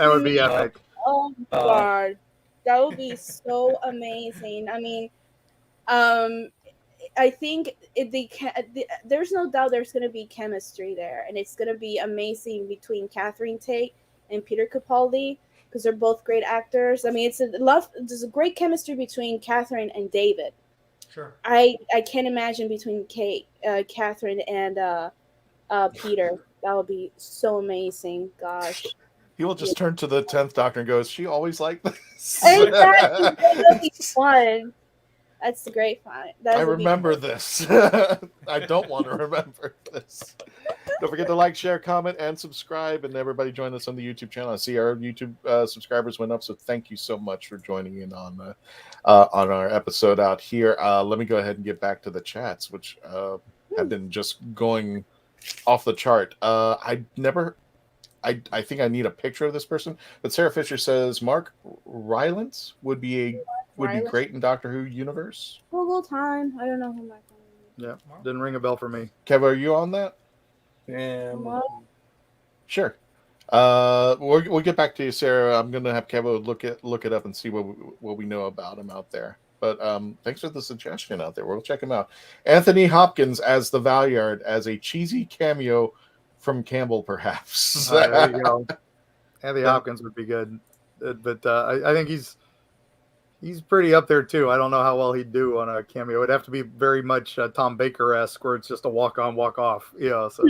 would be epic. Oh God, that would be so amazing. I mean, I think there's no doubt there's going to be chemistry there, and it's going to be amazing between Catherine Tate and Peter Capaldi, because they're both great actors. I mean, there's a great chemistry between Catherine and David. Sure. I can't imagine between Catherine and Peter. That would be so amazing. Gosh. He will just turn to the 10th Doctor and goes, "She always like this." Exactly. That'll be fun. That's the great fun. I remember this. I don't want to remember this. Don't forget to like, share, comment, and subscribe. And everybody join us on the YouTube channel. I see our YouTube subscribers went up, so thank you so much for joining in on our episode out here. Let me go ahead and get back to the chats, which have been just going off the chart. I think I need a picture of this person, but Sarah Fisher says Mark Rylance would be great in Doctor Who universe. Google time. I don't know who Mark is. Yeah, didn't ring a bell for me. Kev, are you on that? Yeah. Sure. We'll get back to you, Sarah. I'm gonna have Kevo look it up and see what we know about him out there. But thanks for the suggestion out there. We'll check him out. Anthony Hopkins as the Valyard, as a cheesy cameo from Campbell, perhaps. There you go. Anthony Hopkins would be good, but I think he's pretty up there too. I don't know how well he'd do on a cameo. It'd have to be very much Tom Baker-esque, where it's just a walk on, walk off. So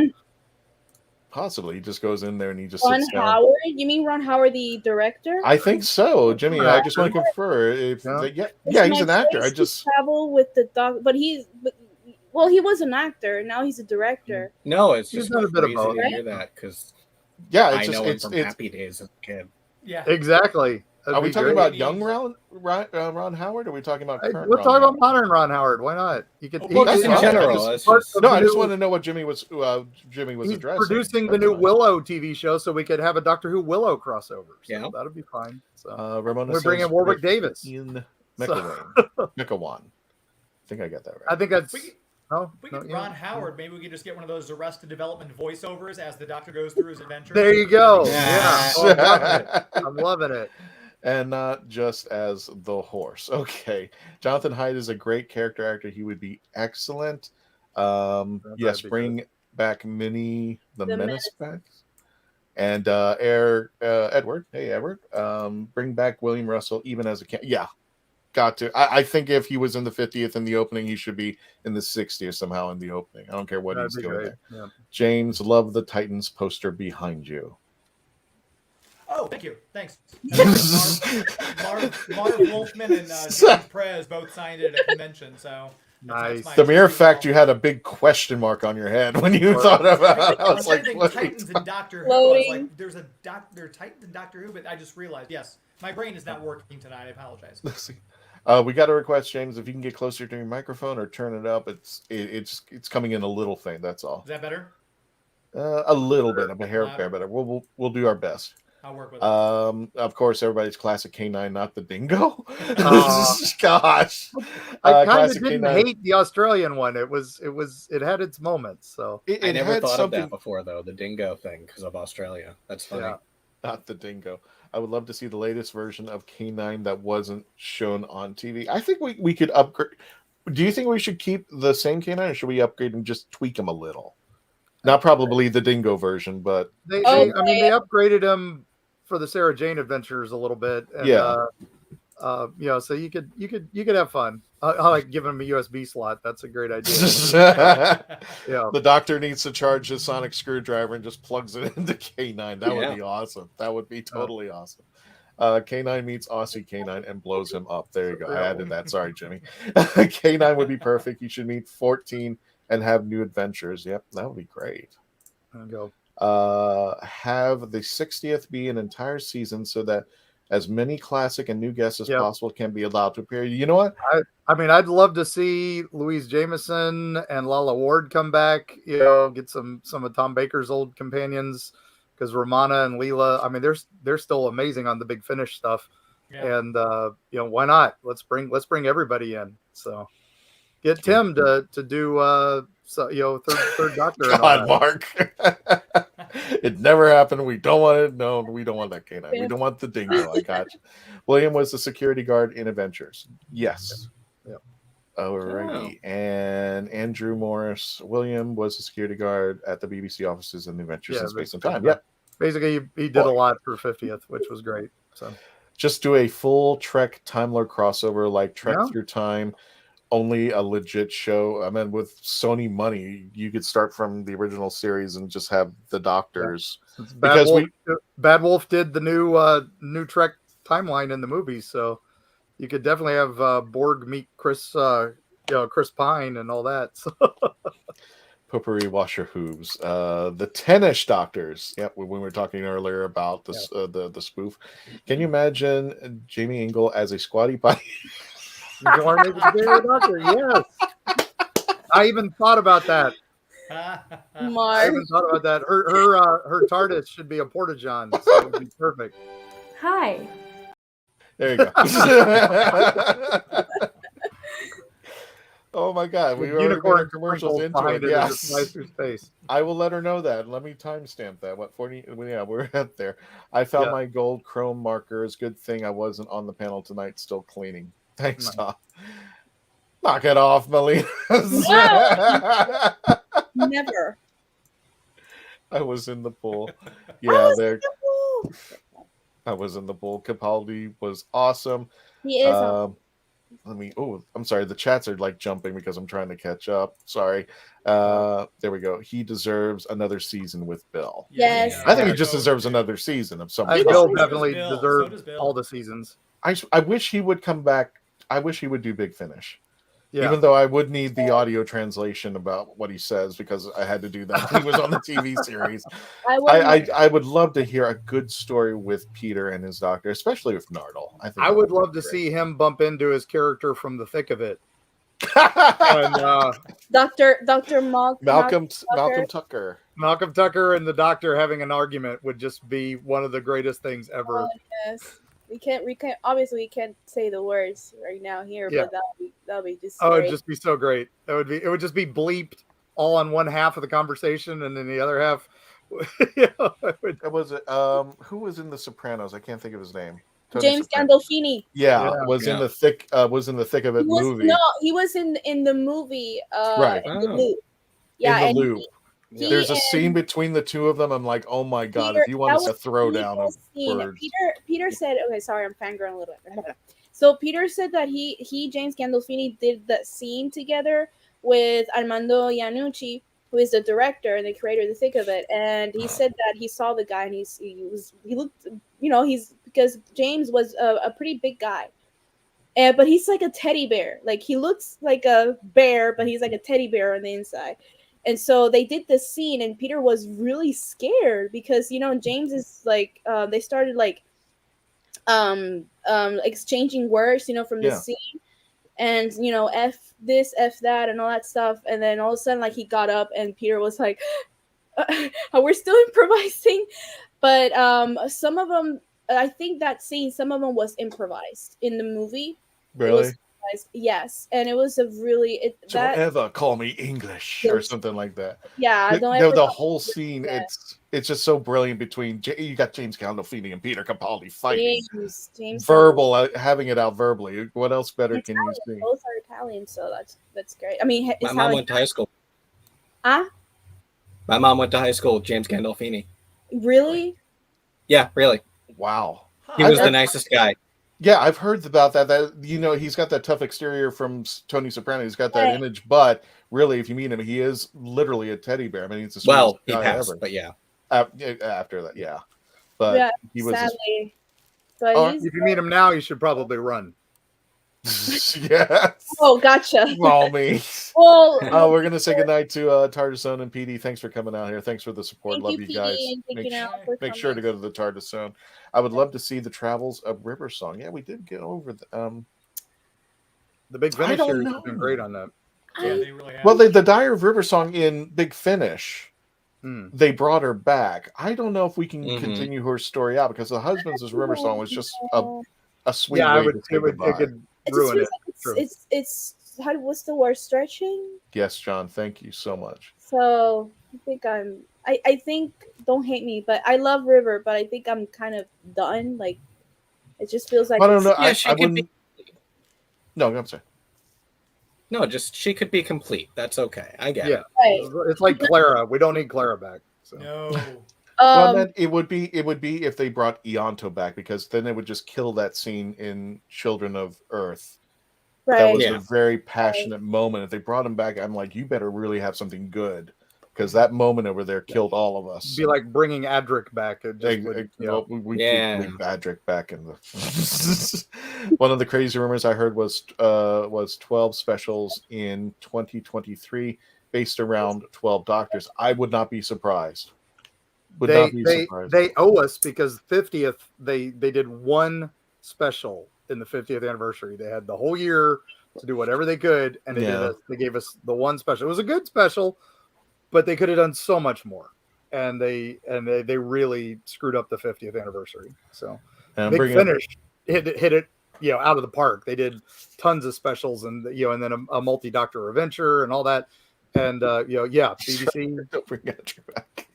possibly he just goes in there and he just Ron sits down. Howard? You mean Ron Howard, the director? I think so, Jimmy. I just want to confirm. He's an actor. I just travel with the dog, but he was an actor. Now he's a director. No, it's just a bit of crazy both. to hear that, because I know him from Happy Days as a kid. Yeah, exactly. Are we talking about young Ron Howard? Or are we talking about current? We're talking about modern Ron Howard. Why not? You could. Just in general. I just want to know what Jimmy was He's addressing. producing the new Willow TV show, so we could have a Doctor Who Willow crossover. So yeah, that'd be fine. So Ramona, we're bringing Warwick Davis. Ian Mikawan. I think I got that right. I think that's. We get Ron Howard. Maybe we could just get one of those Arrested Development voiceovers as the Doctor goes through his adventures. There you go. Yeah. I'm loving it. and not just as the horse. Okay. Jonathan Hyde is a great character actor. He would be excellent. Yes, That'd be bring back Minnie the The Menace back. And Edward. Hey, Edward. Bring back William Russell even as a yeah. Got to. I think if he was in the 50th in the opening, he should be in the 60th somehow in the opening. I don't care what That'd he's be doing great. there. Yeah. James, love the Titans poster behind you. Oh, thank you. Thanks. Marv Wolfman and James Prez both signed it at a convention, so Nice. The mere fact you had a big question mark on your head when you thought about it, I was like, Titans and Doctor Who. I was like, there are Titans and Doctor Who, but I just realized, yes, my brain is not working tonight. I apologize. We got a request, James. If you can get closer to your microphone or turn it up, it's coming in a little faint. That's all. Is that better? A little bit, a hair better. We'll do our best. I'll work with it. Of course, everybody's classic K9, not the dingo. Gosh, I kind of didn't K9. hate the Australian one. It had its moments. So I never thought of that before, though, the dingo thing because of Australia. That's funny. Yeah. Not the dingo. I would love to see the latest version of K9 that wasn't shown on TV. I think we could upgrade. Do you think we should keep the same K9 or should we upgrade and just tweak them a little? Not probably the dingo version, but they upgraded him for the Sarah Jane Adventures a little bit. And, so you could have fun. I like giving him a USB slot. That's a great idea. Yeah. The Doctor needs to charge his sonic screwdriver and just plugs it into K9. That would be awesome. That would be totally awesome. K9 meets Aussie K9 and blows him up. There you go. I added that. Sorry, Jimmy. K9 would be perfect. You should meet 14 and have new adventures. Yep, that would be great. There you go. Have the 60th be an entire season so that as many classic and new guests as possible can be allowed to appear. You know what? I mean, I'd love to see Louise Jameson and Lala Ward come back. You know, get some of Tom Baker's old companions because Romana and Leela. I mean, they're still amazing on the Big Finish stuff. Yeah. And why not? Let's bring everybody in. So get Tim to do third Doctor. God, Mark. It never happened. We don't want it. No, we don't want that K9. We don't want the dingo. I got you. William was the security guard in Adventures. Yes. Yeah. Alrighty. And Andrew Morris. William was the security guard at the BBC offices in the Adventures in Space and Time. Yep. Basically, he did a lot for 50th, which was great. So just do a full Trek Time Lord crossover like Trek Through Time. Only a legit show. I mean, with Sony money, you could start from the original series and just have the Doctors. Yeah. Bad Wolf did the new Trek timeline in the movies, so you could definitely have Borg meet Chris Pine and all that. So. Potpourri wash your hooves. The Tennish Doctors. Yep, when we were talking earlier about the spoof. Can you imagine Jamie Ingle as a squatty potty? You want to make a Doctor? Yes. I even thought about that. I even thought about that. Her TARDIS should be a porta-john. So it would be perfect. Hi. There you go. Oh my God, we were unicorn commercials into it. Yes, through space. I will let her know that. Let me timestamp that. What 40? Yeah, we're at there. I found my gold chrome markers. Good thing I wasn't on the panel tonight. Still cleaning. Thanks, Tom. Knock it off, Melina. No. Never. I was in the pool. Yeah, there. I was in the pool. Capaldi was awesome. He is. I'm sorry. The chats are like jumping because I'm trying to catch up. Sorry. There we go. He deserves another season with Bill. Yes. I think he just deserves another season of some. Bill definitely deserves all the seasons. I wish he would come back. I wish he would do Big Finish. Yeah. Even though I would need the audio translation about what he says because I had to do that when he was on the TV series. I would love to hear a good story with Peter and his Doctor, especially with Nardole. I would love to see him bump into his character from The Thick of It. And, Dr. Malcolm Tucker. Malcolm Tucker and the Doctor having an argument would just be one of the greatest things ever. Oh, yes. We can't obviously we can't say the words right now here, but that'll be just great. It'd just be so great. It would just be bleeped all on one half of the conversation and then the other half. Was it who was in The Sopranos? I can't think of his name. James Soprano. Gandolfini. Was in the thick of it movie. No, he was in the movie. Right. In the Loop. Yeah, in the and Loop. There's a and scene between the two of them. I'm like, oh my god! Peter, If you want that a was a throwdown really of cool words, Peter said, okay, sorry, I'm fangirling a little bit. So Peter said that he James Gandolfini did that scene together with Armando Iannucci, who is the director and the creator of The Thick of It, and he said that he saw the guy and he looked, he's because James was a pretty big guy. But he's like a teddy bear. Like he looks like a bear, but he's like a teddy bear on the inside. And so they did this scene, and Peter was really scared because James is like they started like exchanging words, from the scene, and F this, F that, and all that stuff. And then all of a sudden, like he got up, and Peter was like, "We're still improvising," but some of them. I think that scene, some of them was improvised in the movie. really. Yes, and it was a really Don't ever call me English or something like that. Yeah, don't ever. The whole scene, it's just so brilliant between you got James Gandolfini and Peter Capaldi fighting, James verbal, having it out verbally. What else better can you see? Both are Italian, so that's great. I mean, my mom went to high school. My mom went to high school with James Gandolfini. Really? Yeah, really. Wow. He was the nicest guy. Yeah, I've heard about that. He's got that tough exterior from Tony Soprano. He's got that image, but really, if you meet him, he is literally a teddy bear. I mean, he's the sweetest he guy passed, ever. but yeah. After that, yeah. But he was. Sadly. If you meet him now, you should probably run. Yes. Oh, gotcha. Well, me. Well, we're gonna say goodnight to TARDIS Zone and PD. Thanks for coming out here. Thanks for the support. Love you guys. Make sure to go to the TARDIS Zone. I would love to see the travels of River Song. Yeah, we did get over the Big Finish series has been great on that. Yeah, they really have. Well, the Diary of River Song in Big Finish, they brought her back. I don't know if we can continue her story out because the husband's River Song was just a sweet way to say goodbye. It could ruin it. It's what's the word? Stretching. Yes, John. Thank you so much. So I think, don't hate me, but I love River, but I think I'm kind of done. Like it just feels like I don't know. Yeah, I wouldn't. No, I'm sorry. No, just she could be complete. That's okay. I get it. Right. It's like Clara. We don't need Clara back. So. No. Well, then it would be if they brought Ianto back because then it would just kill that scene in Children of Earth. Right. That was a very passionate moment. If they brought him back, I'm like, you better really have something good because that moment over there killed all of us. It'd be like bringing Adric back. It just would, we bring Adric back in the. One of the crazy rumors I heard was 12 specials in 2023 based around 12 Doctors. I would not be surprised. They owe us because 50th they did one special in the 50th anniversary. They had the whole year to do whatever they could, and they gave us the one special. It was a good special, but they could have done so much more, and they really screwed up the 50th anniversary. So Big Finish hit it out of the park. They did tons of specials and and then a multi-Doctor adventure and all that, and BBC. Don't bring Andrew back.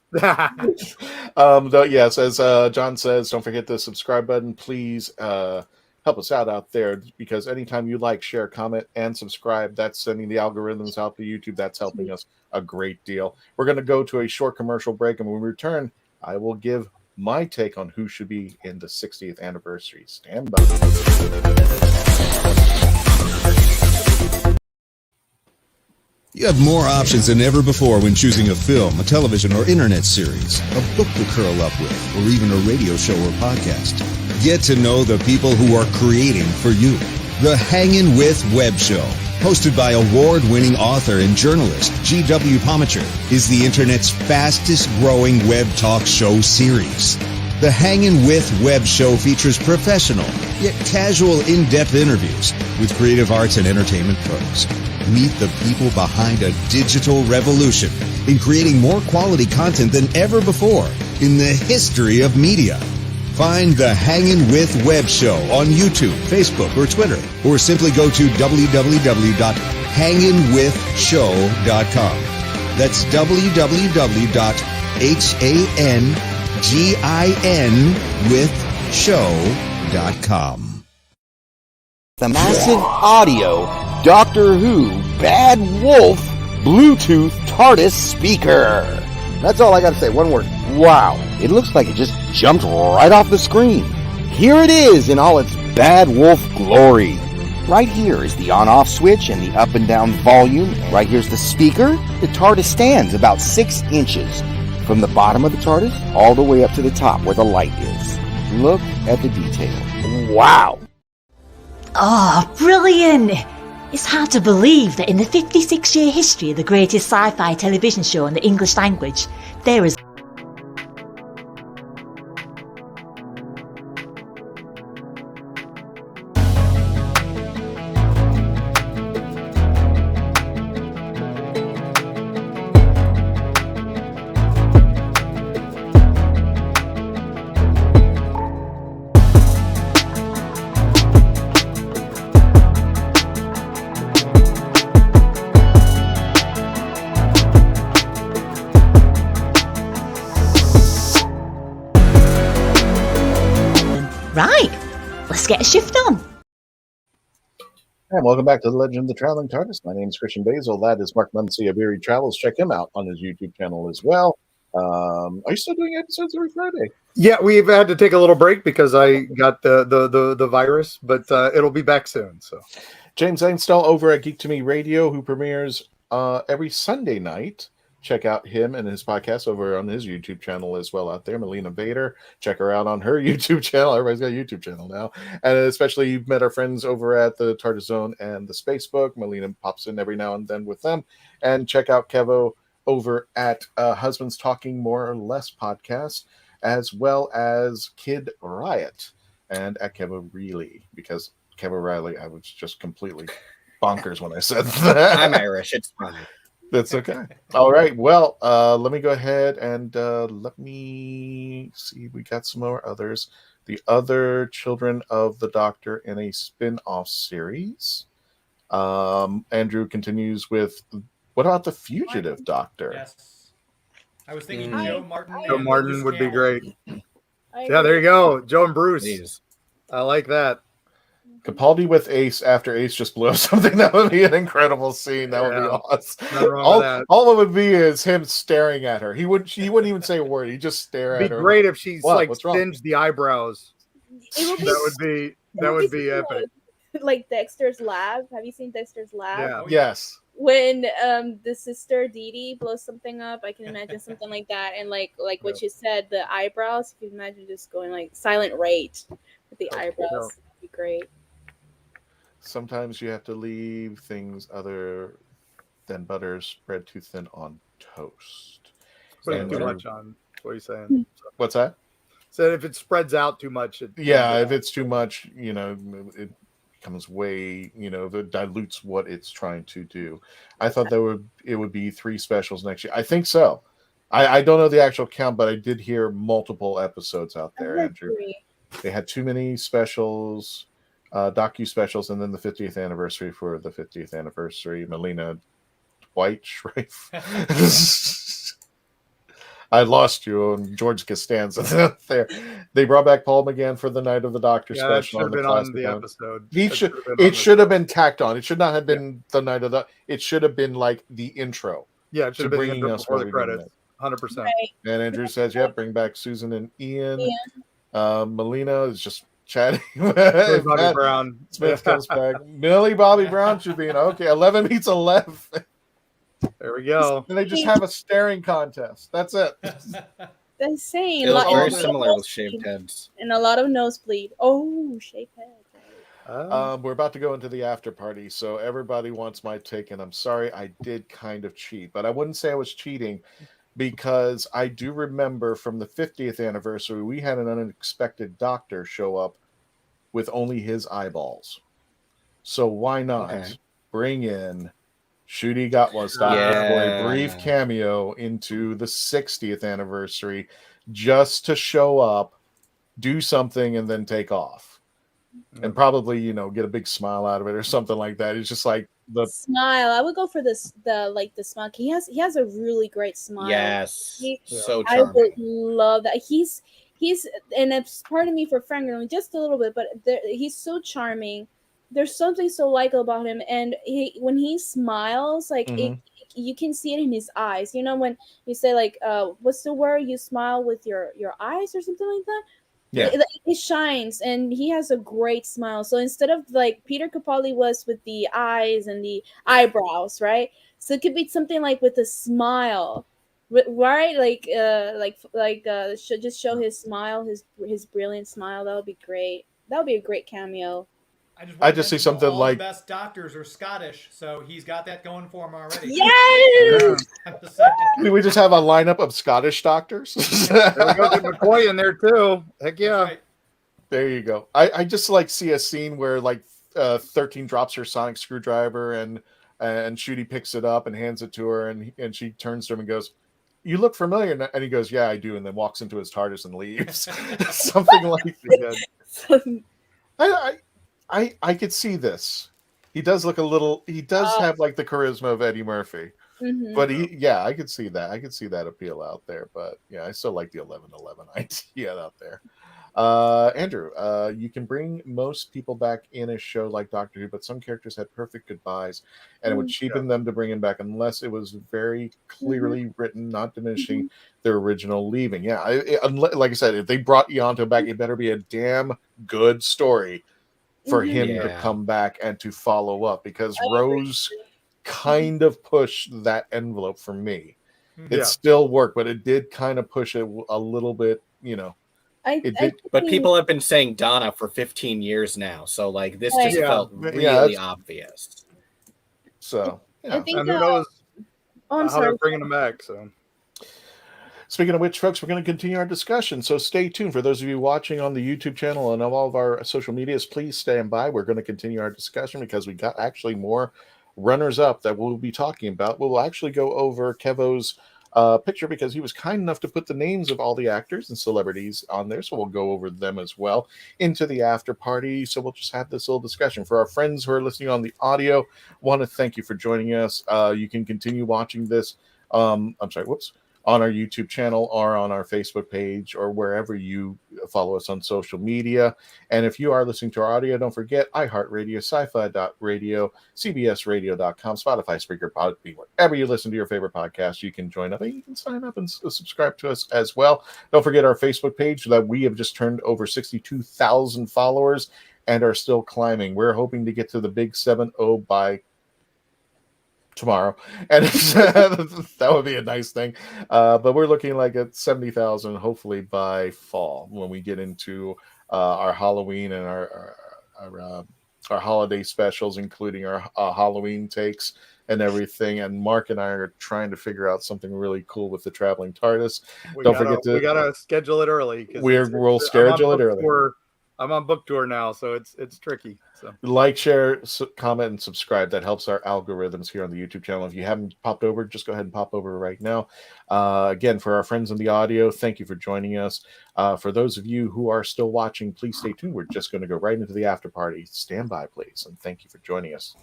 Yes, as John says, don't forget the subscribe button. Please help us out there because anytime you like, share, comment, and subscribe, that's sending the algorithms out to YouTube. That's helping us a great deal. We're going to go to a short commercial break, and when we return, I will give my take on who should be in the 60th anniversary. Stand by. You have more options than ever before when choosing a film, a television or internet series, a book to curl up with, or even a radio show or podcast. Get to know the people who are creating for you. The Hangin' With Web Show, hosted by award-winning author and journalist G.W. Pomacher, is the internet's fastest-growing web talk show series. The Hangin' With Web Show features professional, yet casual, in-depth interviews with creative arts and entertainment pros. Meet the people behind a digital revolution in creating more quality content than ever before in the history of media. Find the Hangin' With Web Show on YouTube, Facebook, or Twitter, or simply go to www.hanginwithshow.com. That's www.hanginwithshow.com. TLTT.com. The massive audio Doctor Who Bad Wolf Bluetooth TARDIS speaker. That's all I gotta say, one word. Wow. It looks like it just jumped right off the screen. Here it is in all its Bad Wolf glory. Right here is the on-off switch and the up and down volume. Right here's the speaker. The TARDIS stands about 6 inches from the bottom of the TARDIS all the way up to the top where the light is. Look at the detail. Wow. Oh, brilliant! It's hard to believe that in the 56-year history of the greatest sci-fi television show in the English language, there is right. Let's get a shift on. And welcome back to the Legend of the Traveling TARDIS. My name is Christian Basel. That is Mark Muncy of Eerie Travels. Check him out on his YouTube channel as well. Are you still doing episodes every Friday? Yeah, we've had to take a little break because I got the virus, but it'll be back soon. So, James Ainstall over at Geek to Me Radio, who premieres every Sunday night. Check out him and his podcast over on his YouTube channel as well out there. Melina Bader, check her out on her YouTube channel. Everybody's got a YouTube channel now. And especially you've met our friends over at the TARDIS Zone and the Spacebook. Melina pops in every now and then with them. And check out Kevo over at Husbands Talking More or Less podcast, as well as Kid Riot and at Kevo Reilly, because Kevo Riley, I was just completely bonkers when I said that. I'm Irish. It's fine. That's okay. All right. Well, let me go ahead and let me see. We got some more others. The other Children of the Doctor in a spin-off series. Andrew continues with, what about the Fugitive Doctor? Yes. I was thinking Joe Martin. Joe and Martin Bruce would be Campbell. great. Yeah, there you go. Joe and Bruce. Jeez. I like that. Capaldi with Ace after Ace just blew up something. That would be an incredible scene. That would be awesome. Nothing wrong with that. All it would be is him staring at her. He wouldn't even say a word. He'd just stare at It'd her. be great if she's like What's wrong? singed the eyebrows. That would be epic. Like Dexter's Lab. Have you seen Dexter's Lab? Yeah. Yes. When the sister Dee Dee blows something up, I can imagine something like that. And like what you said, the eyebrows. If you imagine just going like silent rate with the eyebrows, that'd be great. Sometimes you have to leave things other than butter spread too thin on toast. Putting too much on. What are you saying? What's that? So if it spreads out too much, if it's too much, it becomes way, it dilutes what it's trying to do. I thought it would be 3 specials next year. I think so. I don't know the actual count, but I did hear multiple episodes out there, Andrew. They had too many specials. Docu specials, and then the 50th anniversary for the 50th anniversary. Melina White Shrife. I lost you on George Costanza there. They brought back Paul McGann for the Night of the Doctor special. That should have been on the episode. It should have been tacked on. It should not have been the Night of the. It should have been like the intro. Yeah, it should have been the intro before the credits. 100%. Right. And Andrew says, "Yeah, bring back Susan and Ian." Melina is just chatting. Bobby Brown. Smith comes back. Millie Bobby Brown should be in. Okay, 11 meets 11. There we go. And they just have a staring contest. That's it. That's insane. It was very similar with shaved heads. And a lot of nosebleed. Oh, shaved head. We're about to go into the after party, so everybody wants my take, and I'm sorry I did kind of cheat, but I wouldn't say I was cheating, because I do remember from the 50th anniversary, we had an unexpected doctor show up with only his eyeballs. So why not bring in Ncuti Gatwa's doctor for a brief cameo into the 60th anniversary, just to show up, do something, and then take off. And probably, get a big smile out of it or something like that. It's just like the smile. I would go for the smile. He has a really great smile. Yes. So I charming. would love that. he's, and it's pardon me for fangirling just a little bit, but he's so charming. There's something so likable about him, and when he smiles, like you can see it in his eyes. You know, when you say like, what's the word? You smile with your eyes or something like that. Yeah, it shines, and he has a great smile. So instead of like Peter Capaldi was with the eyes and the eyebrows, right? So it could be something like with a smile, right? Should just show his smile, his brilliant smile. That would be great. That would be a great cameo. I just see something all like the best doctors are Scottish, so he's got that going for him already. Yes. we just have a lineup of Scottish doctors. There we go. Get McCoy in there too. Heck yeah. Right. There you go. I just like see a scene where like 13 drops her sonic screwdriver and Shooty picks it up and hands it to her, and she turns to him and goes, "You look familiar," and he goes, "Yeah, I do," and then walks into his TARDIS and leaves. Something like that. I could see this. He does look a little. He does have like the charisma of Eddie Murphy, but I could see that. I could see that appeal out there. But yeah, I still like the 11-11 idea out there. Andrew, you can bring most people back in a show like Doctor Who, but some characters had perfect goodbyes, and it would cheapen them to bring him back unless it was very clearly written, not diminishing their original leaving. Yeah, like I said, if they brought Ianto back, it better be a damn good story for him to come back and to follow up, because Rose kind of pushed that envelope for me. It still worked, but it did kind of push it a little bit, you know. But people have been saying Donna for 15 years now, so like this just felt really obvious. So I think and who knows I'm how sorry. they're bringing them back. So speaking of which, folks, we're going to continue our discussion. So stay tuned. For those of you watching on the YouTube channel and all of our social medias, please stand by. We're going to continue our discussion because we got actually more runners-up that we'll be talking about. We'll actually go over Kevo's picture because he was kind enough to put the names of all the actors and celebrities on there. So we'll go over them as well into the after party. So we'll just have this little discussion. For our friends who are listening on the audio, want to thank you for joining us. You can continue watching this. On our YouTube channel or on our Facebook page or wherever you follow us on social media. And if you are listening to our audio, don't forget iHeartRadio, sci-fi.radio, cbsradio.com, Spotify, Spreaker, Podbean, wherever you listen to your favorite podcast, you can join up and you can sign up and subscribe to us as well. Don't forget our Facebook page that we have just turned over 62,000 followers and are still climbing. We're hoping to get to the big 7-0 by tomorrow, and that would be a nice thing, but we're looking like at 70,000 hopefully by fall when we get into our Halloween and our holiday specials, including our Halloween takes and everything. And Mark and I are trying to figure out something really cool with the Traveling TARDIS. We gotta schedule it early. We'll schedule it early. I'm on book tour now, so it's tricky. So like, share, comment, and subscribe. That helps our algorithms here on the YouTube channel. If you haven't popped over, just go ahead and pop over right now. Again, for our friends in the audio, thank you for joining us. For those of you who are still watching, please stay tuned. We're just going to go right into the after party. Stand by, please, and thank you for joining us.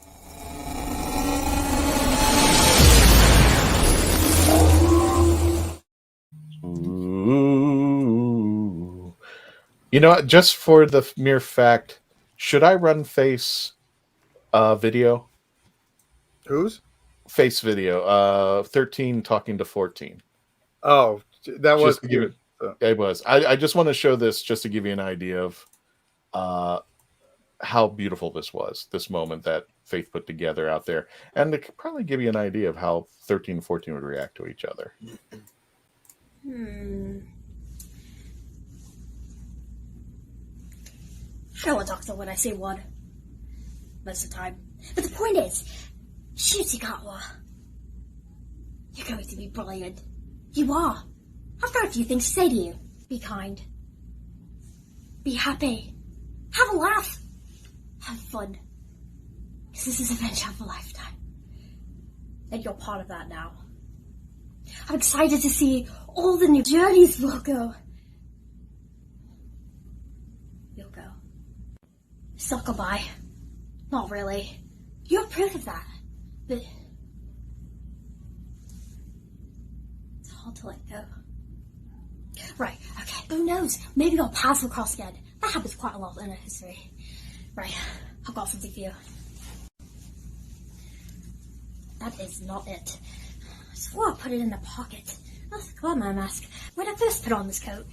You know what? Just for the mere fact, should I run face video? Whose? Face video. 13 talking to 14. Oh, that was cute. It was. I just want to show this just to give you an idea of how beautiful this was, this moment that Faith put together out there. And to probably give you an idea of how 13 and 14 would react to each other. I know a doctor when I see one. Most of the time. But the point is, Shooty-Gatwa, you're going to be brilliant. You are. I've got a few things to say to you. Be kind. Be happy. Have a laugh. Have fun. Because this is adventure of a lifetime. And you're part of that now. I'm excited to see all the new journeys we'll go. You'll go. Suckaby. Not really. You have proof of that. But it's hard to let go. Right, okay. Who knows? Maybe our paths will cross again. That happens quite a lot in our history. Right, I've got something for you. That is not it. I swore I put it in the pocket. That's got my mask. When I first put on this coat,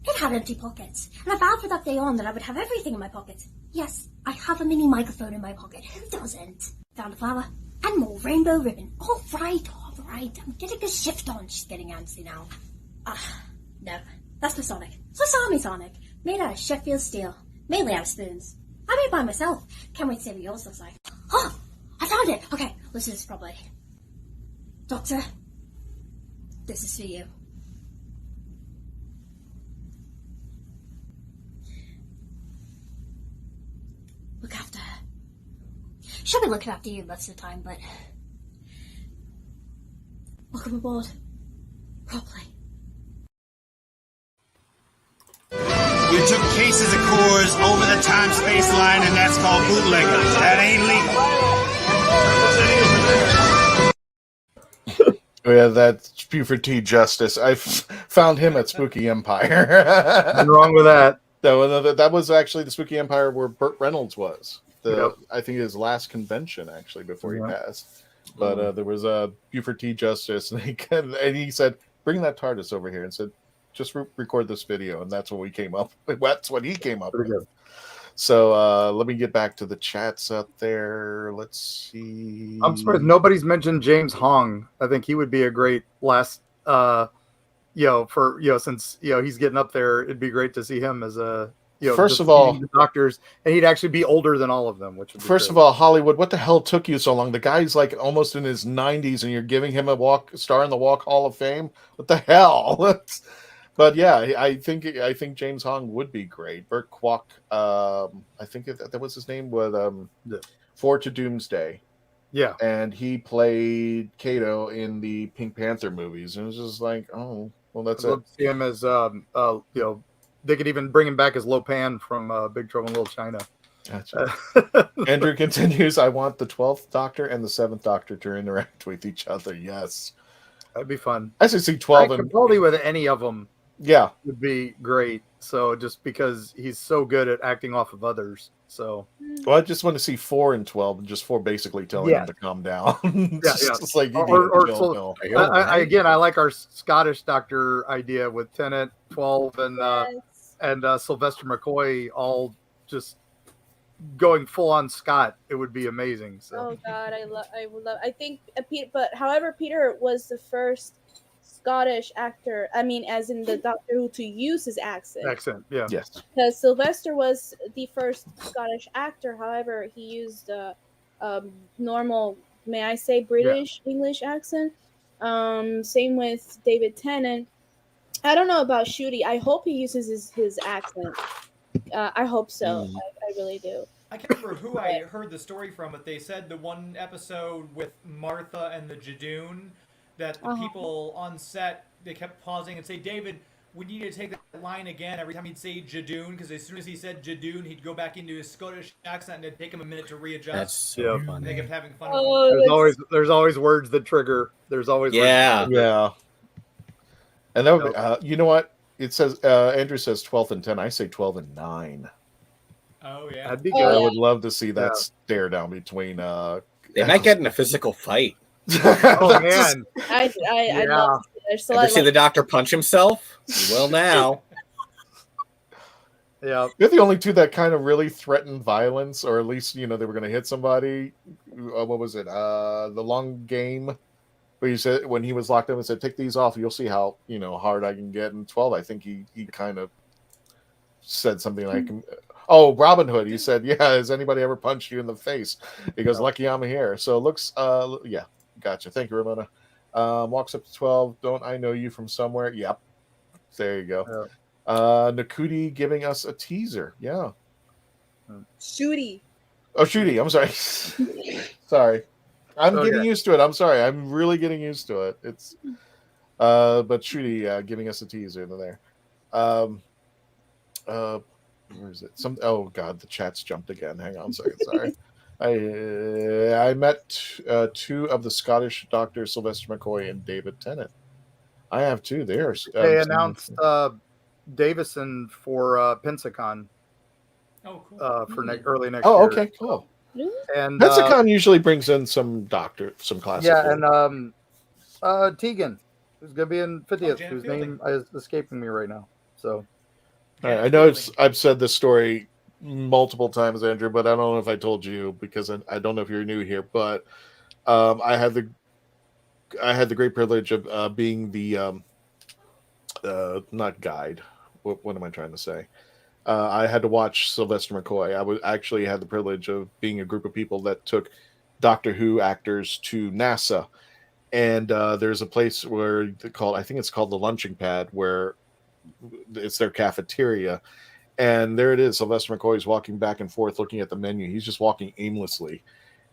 it had empty pockets. And I vowed for that day on that I would have everything in my pockets. Yes, I have a mini microphone in my pocket. Who doesn't? Found a flower. And more rainbow ribbon. All right. I'm getting a shift on. She's getting antsy now. No. That's my Sonic. Swiss Army Sonic. Made out of Sheffield steel. Mainly out of spoons. I made it by myself. Can't wait to see what yours looks like. Oh! I found it! Okay, listen to this properly. Doctor, this is for you. Look after her. She'll be looking after you most of the time, but... welcome aboard. Properly. You took cases of Coors over the time-space line, and that's called bootlegging. That ain't legal. Oh, yeah, that's Buford T. Justice. I found him at Spooky Empire. Nothing wrong with that. That was actually the Spooky Empire where Burt Reynolds was. Yep. I think his last convention, actually, before he passed. But there was a Buford T. Justice, and he said, "Bring that TARDIS over here," and said, "Just record this video," and that's what we came up with. That's what he came up with. So let me get back to the chats out there. Let's see. I'm surprised nobody's mentioned James Hong. I think he would be a great last, since he's getting up there, it'd be great to see him as a First of all, the doctors, and he'd actually be older than all of them. Which would be first great. of all, Hollywood, what the hell took you so long? The guy's like almost in his 90s, and you're giving him a star in the Walk Hall of Fame. What the hell? But yeah, I think James Hong would be great. Burt Kwok, I think that was his name, with Forward to Doomsday. Yeah, and he played Kato in the Pink Panther movies, and it was just like, oh, well, that's I'd love to see him as they could even bring him back as Lopan from Big Trouble in Little China. Gotcha. Andrew continues, I want the 12th Doctor and the 7th Doctor to interact with each other. Yes. That'd be fun. I should see 12 and probably with any of them. Yeah. Would be great. So just because he's so good at acting off of others. So well, I just want to see 4 and 12, and just 4 basically telling him to calm down. Just like I like our Scottish Doctor idea with Tennant, 12, and Sylvester McCoy all just going full on Scott. It would be amazing. So. Oh God, I would love. I think however, Peter was the first Scottish actor. I mean, as in the Doctor Who to use his accent. Yeah. Yes. Because Sylvester was the first Scottish actor. However, he used normal, may I say, British English accent. Same with David Tennant. I don't know about Shooty. I hope he uses his accent. I hope so. I really do. I can't remember who I heard the story from, but they said the one episode with Martha and the Jadoon, that the people on set, they kept pausing and say, David, we need to take that line again every time he'd say Jadoon, because as soon as he said Jadoon, he'd go back into his Scottish accent and it'd take him a minute to readjust. That's so funny. They kept having fun. There's always words that trigger. There's always words that trigger. Yeah. And that, you know what? It says Andrew says 12 and 10. I say 12 and 9. Oh yeah. That'd be good. I would love to see that stare down between they might get in a physical fight. Oh man. I love it. So Ever see the Doctor punch himself? You will now. Yeah. They're the only two that kind of really threatened violence, or at least, they were going to hit somebody. What was it? The Long Game, where he said, when he was locked up and said, take these off, you'll see how, hard I can get. And 12, I think he kind of said something like, oh, Robin Hood. He said, yeah, has anybody ever punched you in the face? He goes, lucky I'm here. So it looks, yeah, gotcha. Thank you, Ramona. Walks up to 12. Don't I know you from somewhere? Yep. There you go. Yeah. Nakuti giving us a teaser. Yeah. Shooty. Oh, Shooty. I'm sorry. Sorry. I'm getting used to it. I'm sorry. I'm really getting used to it. It's, but Shooty giving us a teaser in there. Where is it? Oh God, the chat's jumped again. Hang on a second. Sorry. I met 2 of the Scottish doctors, Sylvester McCoy and David Tennant. I have 2 there. They announced Davison for Pensacon. Oh, cool. For early next Oh, year. okay, cool. And Pensacon usually brings in some classic. Yeah, and Tegan, who's gonna be in 50th, whose name is escaping me right now. So All right, I know I've said this story multiple times, Andrew, but I don't know if I told you because I don't know if you're new here, but I had the great privilege of being the not guide. What am I trying to say? I had to watch Sylvester McCoy. I actually had the privilege of being a group of people that took Doctor Who actors to NASA, and there's a place where I think it's called the Lunching Pad, where it's their cafeteria, and there it is. Sylvester McCoy's walking back and forth, looking at the menu. He's just walking aimlessly,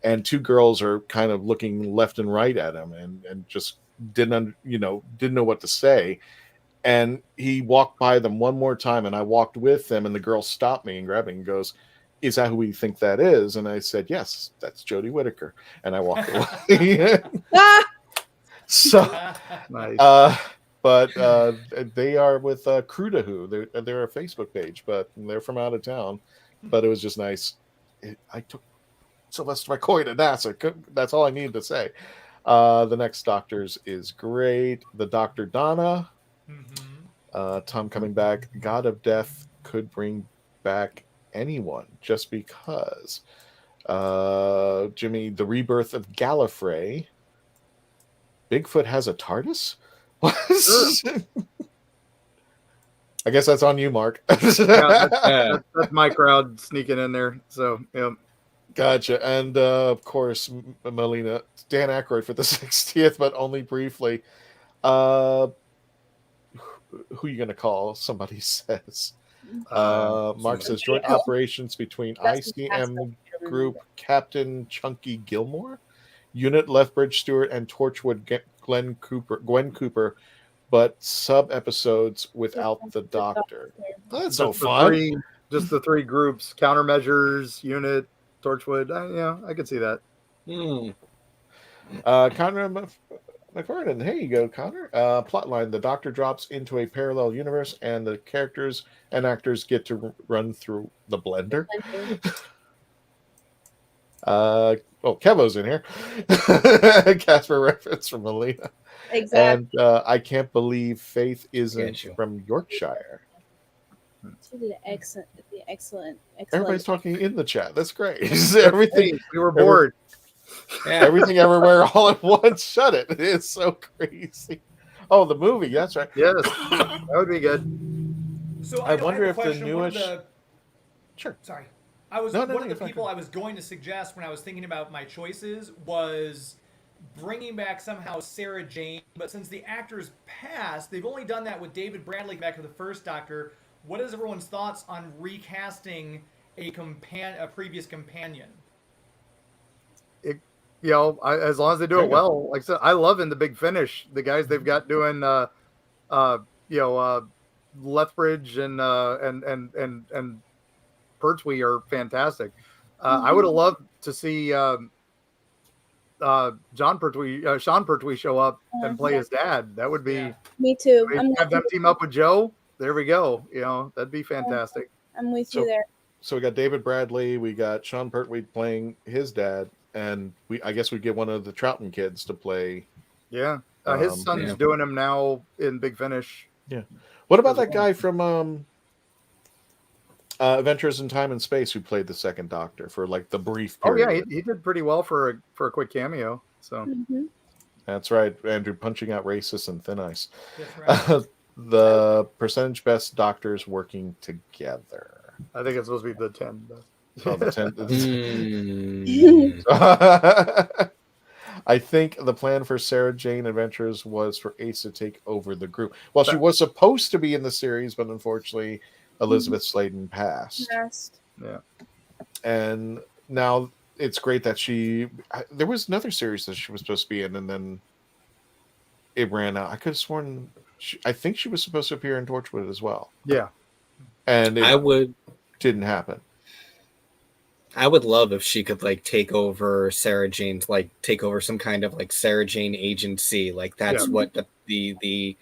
and two girls are kind of looking left and right at him, and just didn't know what to say. And he walked by them one more time, and I walked with them, and the girl stopped me and grabbed me and goes, "Is that who we think that is?" And I said, "Yes, that's Jodie Whittaker." And I walked away. So, nice. But they are with Crew to Who. They're a Facebook page, but they're from out of town. But it was just nice. I took Sylvester McCoy to NASA. That's all I needed to say. The next Doctors is great. The Dr. Donna. Tom coming back. God of Death could bring back anyone just because. Jimmy, the rebirth of Gallifrey. Bigfoot has a TARDIS? I guess that's on you, Mark. That's my crowd sneaking in there. So, yeah. Gotcha. And of course, Melina, Dan Aykroyd for the 60th, but only briefly. Who are you going to call? Somebody says. Mark says joint operations between ICM Group Captain Chunky Gilmore, Unit Lethbridge Stewart, and Torchwood Gwen Cooper, but sub episodes without the Doctor. That's so fun. Just the three groups: Countermeasures, Unit, Torchwood. I could see that. Conrad McFarlane, here you go, Connor. Plotline: the Doctor drops into a parallel universe, and the characters and actors get to run through the blender. Kevo's in here. Casper reference from Melina. Exactly. And I can't believe Faith isn't from Yorkshire. She did excellent. Everybody's talking in the chat. That's great. Everything. We were bored. Everything everywhere all at once. Shut it. It is so crazy. Oh, the movie. That's right. Yes, that would be good. So I wonder if the question. newish. Sure. Sorry. One of the people I was going to suggest when I was thinking about my choices was bringing back somehow Sarah Jane, but since the actors passed, they've only done that with David Bradley back to the first Doctor. What is everyone's thoughts on recasting a previous companion? As long as they do it well. Like I said, I love in the Big Finish the guys they've got doing, Lethbridge and Pertwee are fantastic. I would have loved to see Sean Pertwee show up and play his dad. That would be me too. Have them team up with Joe. There we go. That'd be fantastic. I'm with you there. So we got David Bradley, we got Sean Pertwee playing his dad, and I guess we get one of the Troughton kids to play. Yeah, his son's doing him now in Big Finish. Yeah. What about that guy from Adventures in Time and Space who played the second Doctor for like the brief period? Oh yeah, he did pretty well for a quick cameo. So that's right, Andrew, punching out racists and Thin Ice. That's right. The percentage best Doctors working together. I think it's supposed to be the 10 best. Oh, the 10. I think the plan for Sarah Jane Adventures was for Ace to take over the group. Well, she was supposed to be in the series, but unfortunately, Elizabeth Sladen passed. Yeah. And now it's great that there was another series that she was supposed to be in, and then it ran out. I could have sworn, I think she was supposed to appear in Torchwood as well. Yeah. And didn't happen. I would love if she could take over Sarah Jane's, take over some kind of Sarah Jane agency. That's what the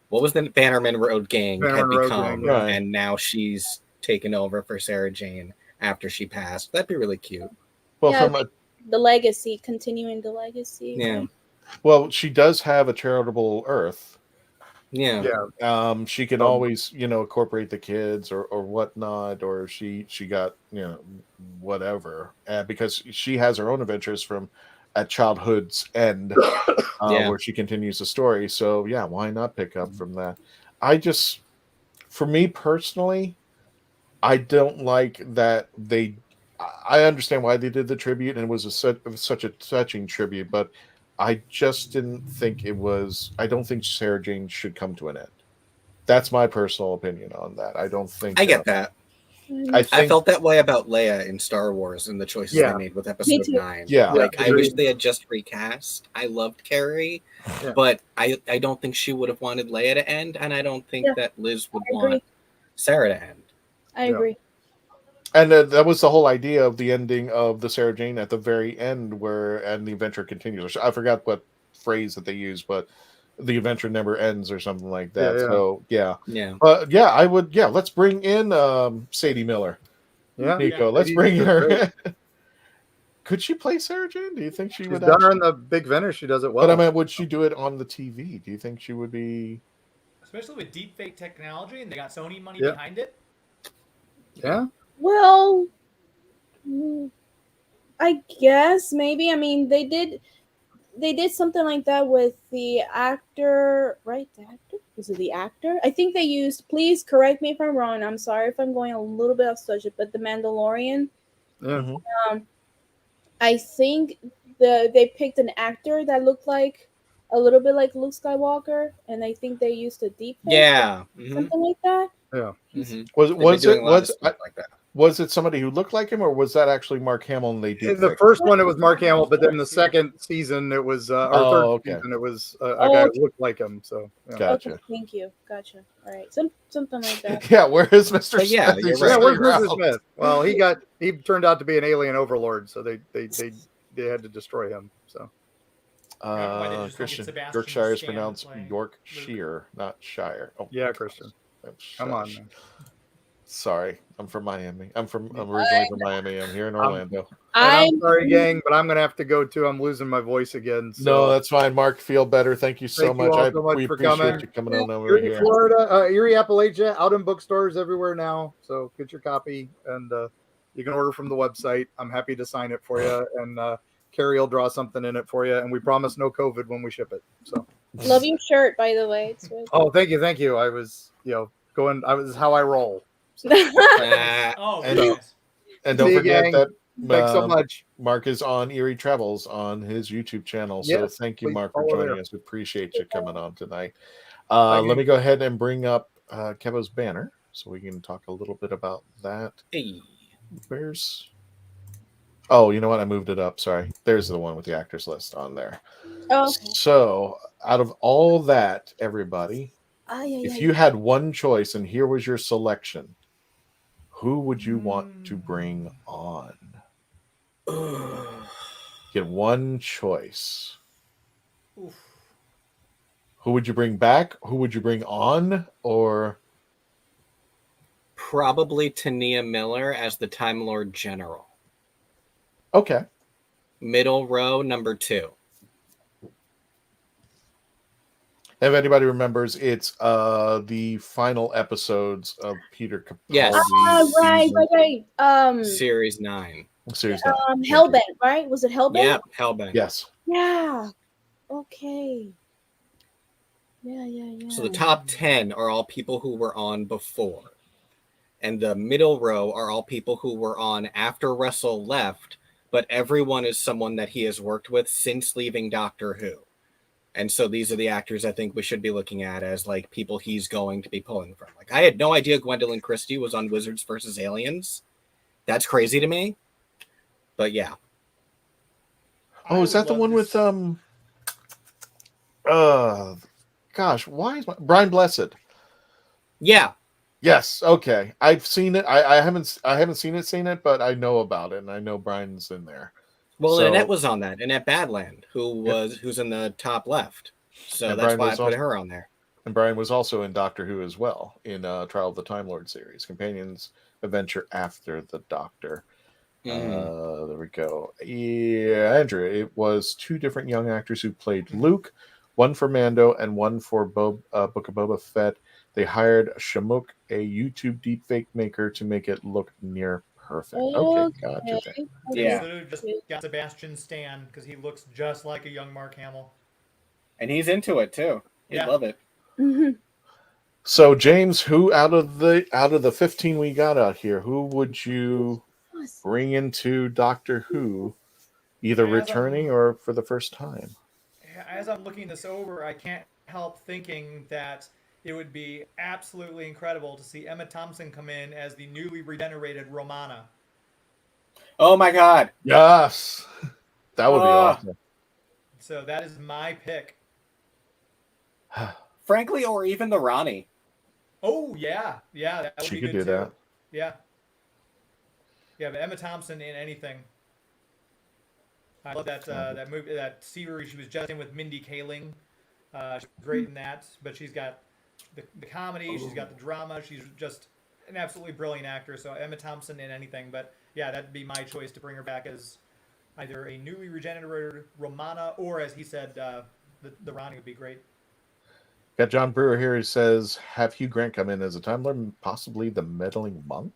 what was the Bannerman Road Gang had Bannerman Road become, Gang, yeah. and now she's taken over for Sarah Jane after she passed. That'd be really cute. Well, yeah, from the legacy, continuing the legacy. Yeah. Right? well, she does have a charitable Earth. Yeah. She can always, incorporate the kids or whatnot, or she got, whatever, because she has her own adventures from at childhood's end, where she continues the story. So yeah, why not pick up from that? For me personally, I don't like that I understand why they did the tribute, and it was such a touching tribute, but I just didn't think it was. I don't think Sarah Jane should come to an end. That's my personal opinion on that. I don't think. I get that. I felt that way about Leia in Star Wars and the choices they made with Episode 9. Yeah, like I wish they had just recast. I loved Carrie, but I don't think she would have wanted Leia to end, and I don't think that Liz would want Sarah to end. I agree. And that was the whole idea of the ending of the Sarah Jane at the very end, and the adventure continues. I forgot what phrase that they used, but the adventure never ends or something like that. Yeah. So yeah. But I would. Yeah, let's bring in Sadie Miller. Yeah, Nico, let's bring her. Could she play Sarah Jane? Do you think she would? She's done her in the Big Finish. She does it well. But I mean, would she do it on the TV? Do you think she would be? Especially with deepfake technology, and they got Sony money behind it. Yeah. Well, I guess maybe. I mean, they did something like that with the actor, right? The actor? Was it the actor? I think they used. Please correct me if I'm wrong. I'm sorry if I'm going a little bit off subject, but the Mandalorian. Yeah. I think they picked an actor that looked like a little bit like Luke Skywalker, and I think they used a deep fake, something like that. Yeah. Was it somebody who looked like him, or was that actually Mark Hamill? And they did In the first one, it was Mark Hamill, but then the second season, it was third season, it was a guy who looked like him. So Gotcha. Okay, thank you. Gotcha. All right, something like that. Yeah, where is Mr. But yeah, Smith? you're right. Where's Mr. Smith? Well, he turned out to be an alien overlord, so they had to destroy him. So Christian Yorkshire is pronounced Yorkshire, not Shire. Oh, yeah, Christian. Come on, man. Sorry, I'm from Miami. I'm originally from Miami. I'm here in Orlando. I'm sorry, gang, but I'm gonna have to go too. I'm losing my voice again. So. No, that's fine. Mark, feel better. Thank you so much. We appreciate you coming on over Erie, here. Florida, Erie, Appalachia, out in bookstores everywhere now. So get your copy, and you can order from the website. I'm happy to sign it for you, and Carrie will draw something in it for you. And we promise no COVID when we ship it. So Love your shirt, by the way. It's really oh, thank you. I was, going. I was how I roll. So. And don't forget that thanks so much. Mark is on Erie Travels on his YouTube channel. So Yes, thank you, please Mark, for follow joining there. us. We appreciate you coming on tonight. Thank Let you. me go ahead and bring up Kevo's banner so we can talk a little bit about that. Hey. Where's... Oh, you know what? I moved it up. Sorry. There's the one with the actors list on there. Oh, okay. So out of all that, everybody, if you had one choice and here was your selection, who would you want to bring on? Get one choice. Oof. Who would you bring back? Who would you bring on? Or probably Tania Miller as the Time Lord General. Okay. Middle row, number 2. If anybody remembers, it's the final episodes of Peter Capaldi's Yes. Right. Series 9. Series 9. Hellbent, right? Was it Hellbent? Yeah, Hellbent. Yes. Yeah. Okay. Yeah. So the top 10 are all people who were on before. And the middle row are all people who were on after Russell left, but everyone is someone that he has worked with since leaving Doctor Who. And so these are the actors I think we should be looking at as like people he's going to be pulling from. Like I had no idea Gwendolyn Christie was on Wizards vs. Aliens. That's crazy to me. But yeah. Oh, is that the one with gosh, why is Brian Blessed? Yeah. Yes. Okay. I've seen it. I haven't seen it, but I know about it, and I know Brian's in there. Well, Annette was on that. Annette Badland, who's in the top left. So that's why I put her on there. And Brian was also in Doctor Who as well, in Trial of the Time Lord series, Companions Adventure After the Doctor. There we go. Yeah, Andrew, it was 2 different young actors who played Luke, one for Mando and one for Book of Boba Fett. They hired Shamuk, a YouTube deepfake maker, to make it look near perfect. Okay, gotcha. They literally just got Sebastian Stan because he looks just like a young Mark Hamill. And he's into it too. He'd love it. So James, who out of the 15 we got out here, who would you bring into Doctor Who, either returning or for the first time? As I'm looking this over, I can't help thinking that it would be absolutely incredible to see Emma Thompson come in as the newly regenerated Romana. Oh my God! Yes, that would be awesome. So that is my pick. Frankly, or even the Ronnie. Oh yeah, that would She be could good do too. that. Yeah, but Emma Thompson in anything. I love that movie, that series she was just in with Mindy Kaling. She's great in that, but she's got the comedy, she's got the drama. She's just an absolutely brilliant actor. So Emma Thompson in anything, but yeah, that'd be my choice to bring her back as either a newly regenerated Romana or, as he said, the Ronnie would be great. Got John Brewer here who says, have Hugh Grant come in as a Time Lord, possibly the meddling monk?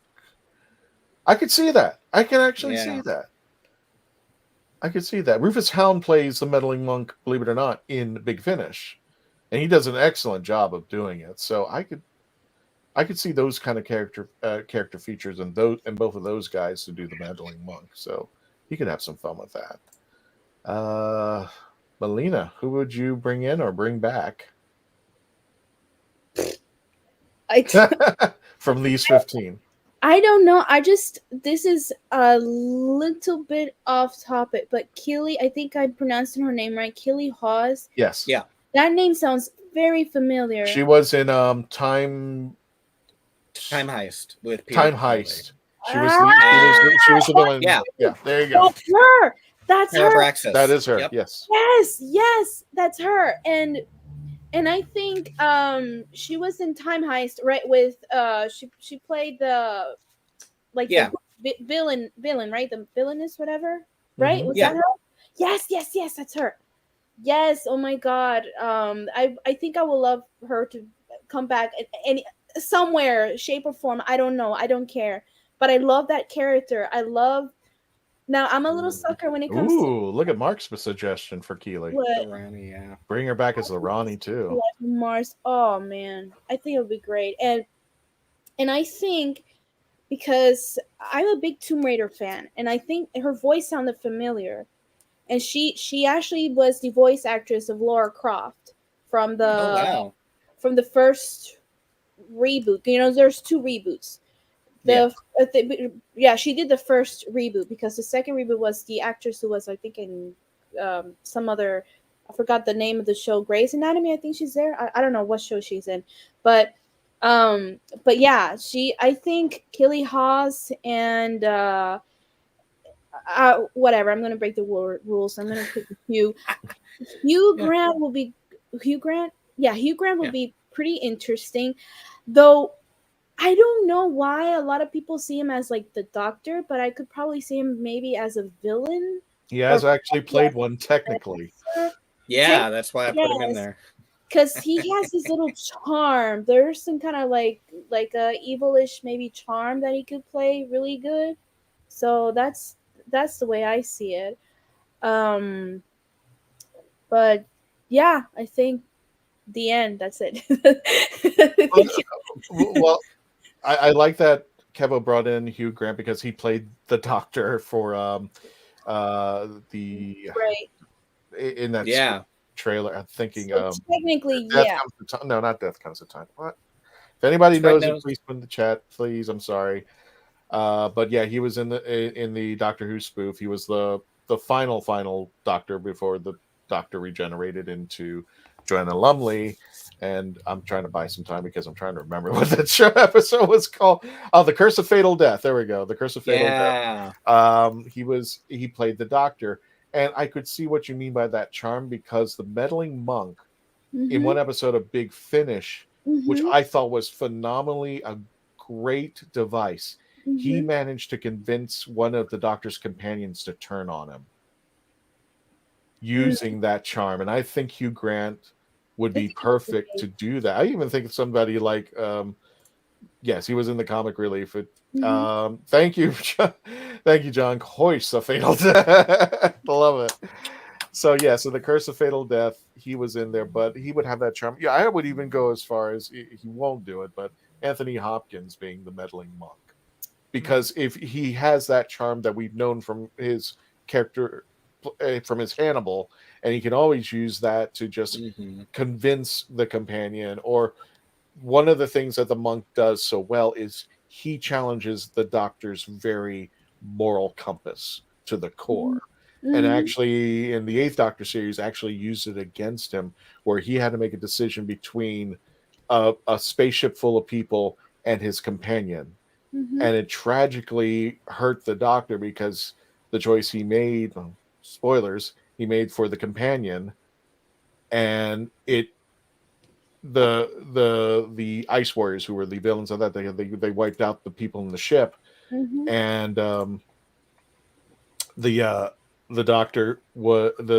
I could see that. I can actually see that. I could see that. Rufus Hound plays the meddling monk, believe it or not, in Big Finish, and he does an excellent job of doing it. So I could see those kind of character features and both of those guys to do the meddling monk. So he could have some fun with that. Melina, who would you bring in or bring back from these 15? I don't know. This is a little bit off topic, but Keely, I think I'm pronouncing her name right. Keely Hawes. Yes. Yeah. That name sounds very familiar. She was in Time Heist with Peter Time Capaldi. Heist. She was the villain. Yeah. Yeah, there you go. That's her. That's her. Parabraxis. That is her. Yep. Yes. Yes, that's her. And I think she was in Time Heist, right? With she played the the villain, right? The villainess, whatever, right? Was that her? Yes, that's her. Yes. Oh my God. I think I would love her to come back in somewhere, shape or form. I don't know. I don't care. But I love that character. Now I'm a little sucker when it comes to look at Mark's suggestion for Keely. what Ronnie, yeah. Bring her back as the Ronnie too. Mars. Oh man, I think it would be great. And I think because I'm a big Tomb Raider fan, and I think her voice sounded familiar. And she actually was the voice actress of Lara Croft from the first reboot. You know, there's 2 reboots. She did the first reboot because the second reboot was the actress who was, I think, in some other, I forgot the name of the show, Grey's Anatomy. I think she's there. I don't know what show she's in, but yeah, I think Keely Hawes and whatever. I'm gonna break the rules. I'm gonna pick Hugh. Hugh Grant will be Hugh Grant. Yeah, Hugh Grant will be pretty interesting, though. I don't know why a lot of people see him as like the Doctor, but I could probably see him maybe as a villain. He has actually played one technically. Yeah, that's why I put him in there. Because he has this little charm. There's some kind of like a evilish maybe charm that he could play really good. So that's the way I see it. But yeah, I think the end. That's it. Well, I like that Kevo brought in Hugh Grant because he played the Doctor for the in that trailer. I'm thinking technically not Death Comes to Time. What? If anybody knows it, please put in the chat, please. I'm sorry. But yeah, he was in the Doctor Who spoof. He was the final Doctor before the Doctor regenerated into Joanna Lumley. And I'm trying to buy some time because I'm trying to remember what that show episode was called. Oh, The Curse of Fatal Death. There we go. The Curse of Fatal Death. He played the Doctor. And I could see what you mean by that charm because the meddling monk in one episode of Big Finish, which I thought was phenomenally a great device. He managed to convince one of the Doctor's companions to turn on him using that charm. And I think Hugh Grant would be perfect to do that. I even think somebody like, yes, he was in the comic relief. Thank you. Thank you, John. Hoist a Fatal Death. Love it. So yeah, so the Curse of Fatal Death, he was in there, but he would have that charm. Yeah, I would even go as far as he won't do it, but Anthony Hopkins being the meddling monk. Because if he has that charm that we've known from his character, from his Hannibal, and he can always use that to just convince the companion. Or one of the things that the monk does so well is he challenges the Doctor's very moral compass to the core. And actually, in the 8th Doctor series, actually used it against him, where he had to make a decision between a spaceship full of people and his companion. And it tragically hurt the Doctor because the choice he made, spoilers, he made for the companion, and the Ice Warriors, who were the villains of that, they wiped out the people in the ship, and the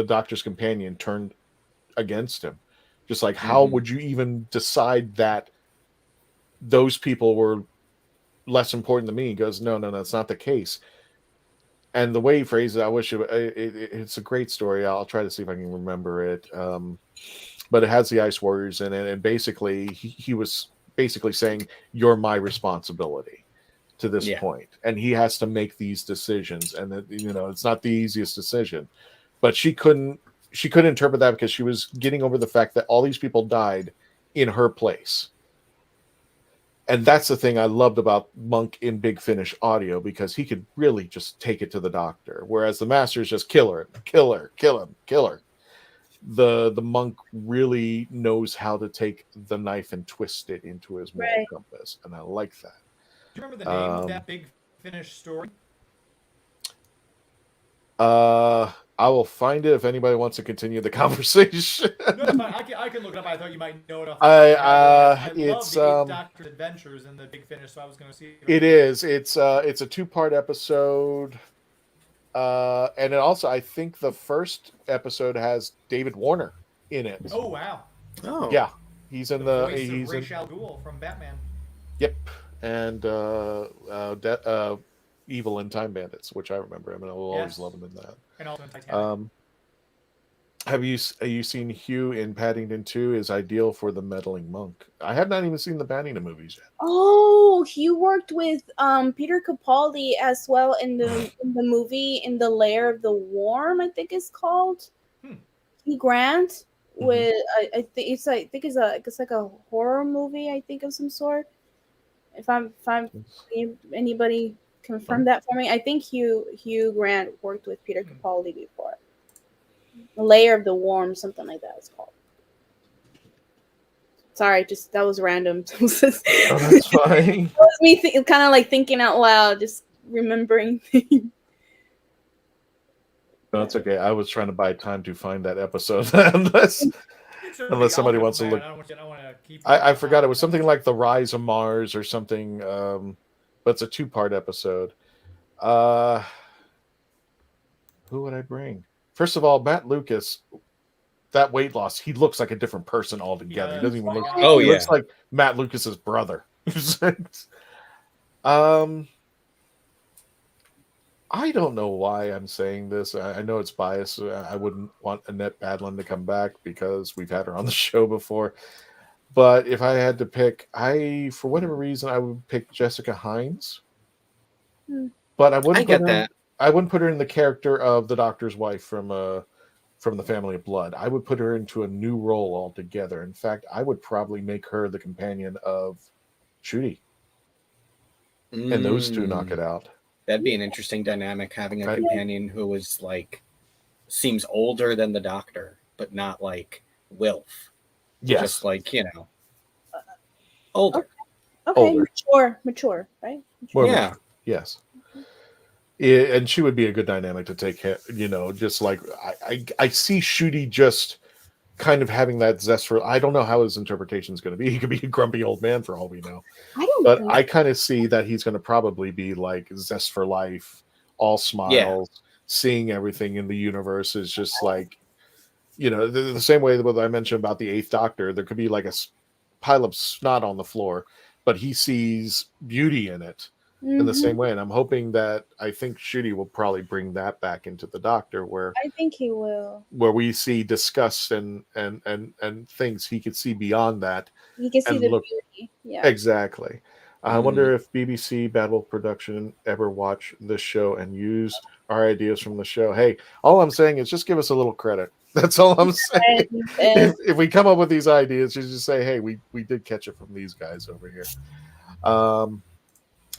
Doctor's companion turned against him. Just like, how would you even decide that those people were less important than me? He goes, no, it's not the case. And the way he phrases it, I wish it's a great story. I'll try to see if I can remember it. But it has the Ice Warriors in it, and basically he was basically saying, you're my responsibility to this point. And he has to make these decisions, and it's not the easiest decision. But she couldn't interpret that because she was getting over the fact that all these people died in her place. And that's the thing I loved about Monk in Big Finish audio, because he could really just take it to the Doctor, whereas the Master's just kill her. The Monk really knows how to take the knife and twist it into his moral compass, and I like that. Do you remember the name of that Big Finish story? I will find it if anybody wants to continue the conversation. No, I can look it up. I thought you might know it off. It's love the Doctor's adventures in the Big Finish, so I was going to see. It is. It's a 2-part episode, and it also, I think the first episode has David Warner in it. Oh wow! Oh yeah, he's in the. He's Ra's al Ghul from Batman. Yep, and Evil in Time Bandits, which I remember him, and I will always love him in that. And also in Titanic. Have you seen Hugh in Paddington 2 is ideal for the meddling monk? I have not even seen the Paddington movies yet. Oh, Hugh worked with Peter Capaldi as well in the movie In the Lair of the Worm, I think it's called. Hugh Grant with I think it's like a horror movie, I think, of some sort. If anybody confirm that for me. I think Hugh Grant worked with Peter Capaldi before. The Lair of the Worm, something like that it's called. Sorry, just that was random. That's fine. That was me kind of like thinking out loud, just remembering things. No, it's okay. I was trying to buy time to find that episode unless somebody wants to look. I forgot, it was something like The Rise of Mars or something. But it's a 2-part episode. Who would I bring? First of all, Matt Lucas, that weight loss, he looks like a different person altogether. He doesn't even look. He looks like Matt Lucas's brother. I don't know why I'm saying this. I know it's biased. I wouldn't want Annette Badland to come back because we've had her on the show before. But if I had to pick, for whatever reason, I would pick Jessica Hines. But I wouldn't. I wouldn't put her in the character of the Doctor's wife from the Family of Blood. I would put her into a new role altogether. In fact, I would probably make her the companion of Judy, and those two knock it out. That'd be an interesting dynamic, having a companion who was seems older than the Doctor, but not like Wilf. Yes. Just older. Okay. Older. Mature, right? More mature. Yes. And she would be a good dynamic to take, just like I see Shooty just kind of having that zest for. I don't know how his interpretation is going to be. He could be a grumpy old man for all we know. I don't But think I kind of see that he's going to probably be like zest for life, all smiles, seeing everything in the universe is just like, the same way that I mentioned about the Eighth Doctor. There could be like a pile of snot on the floor, but he sees beauty in it in the same way. And I'm hoping that I think Shooty will probably bring that back into the Doctor, where I think he will. we see disgust and things he could see beyond that. You can see and the look beauty. Yeah. exactly. I wonder if BBC Bad Wolf Production ever watch this show and use our ideas from the show. Hey, all I'm saying is just give us a little credit. That's all I'm saying. If we come up with these ideas, you just say, hey, we did catch it from these guys over here.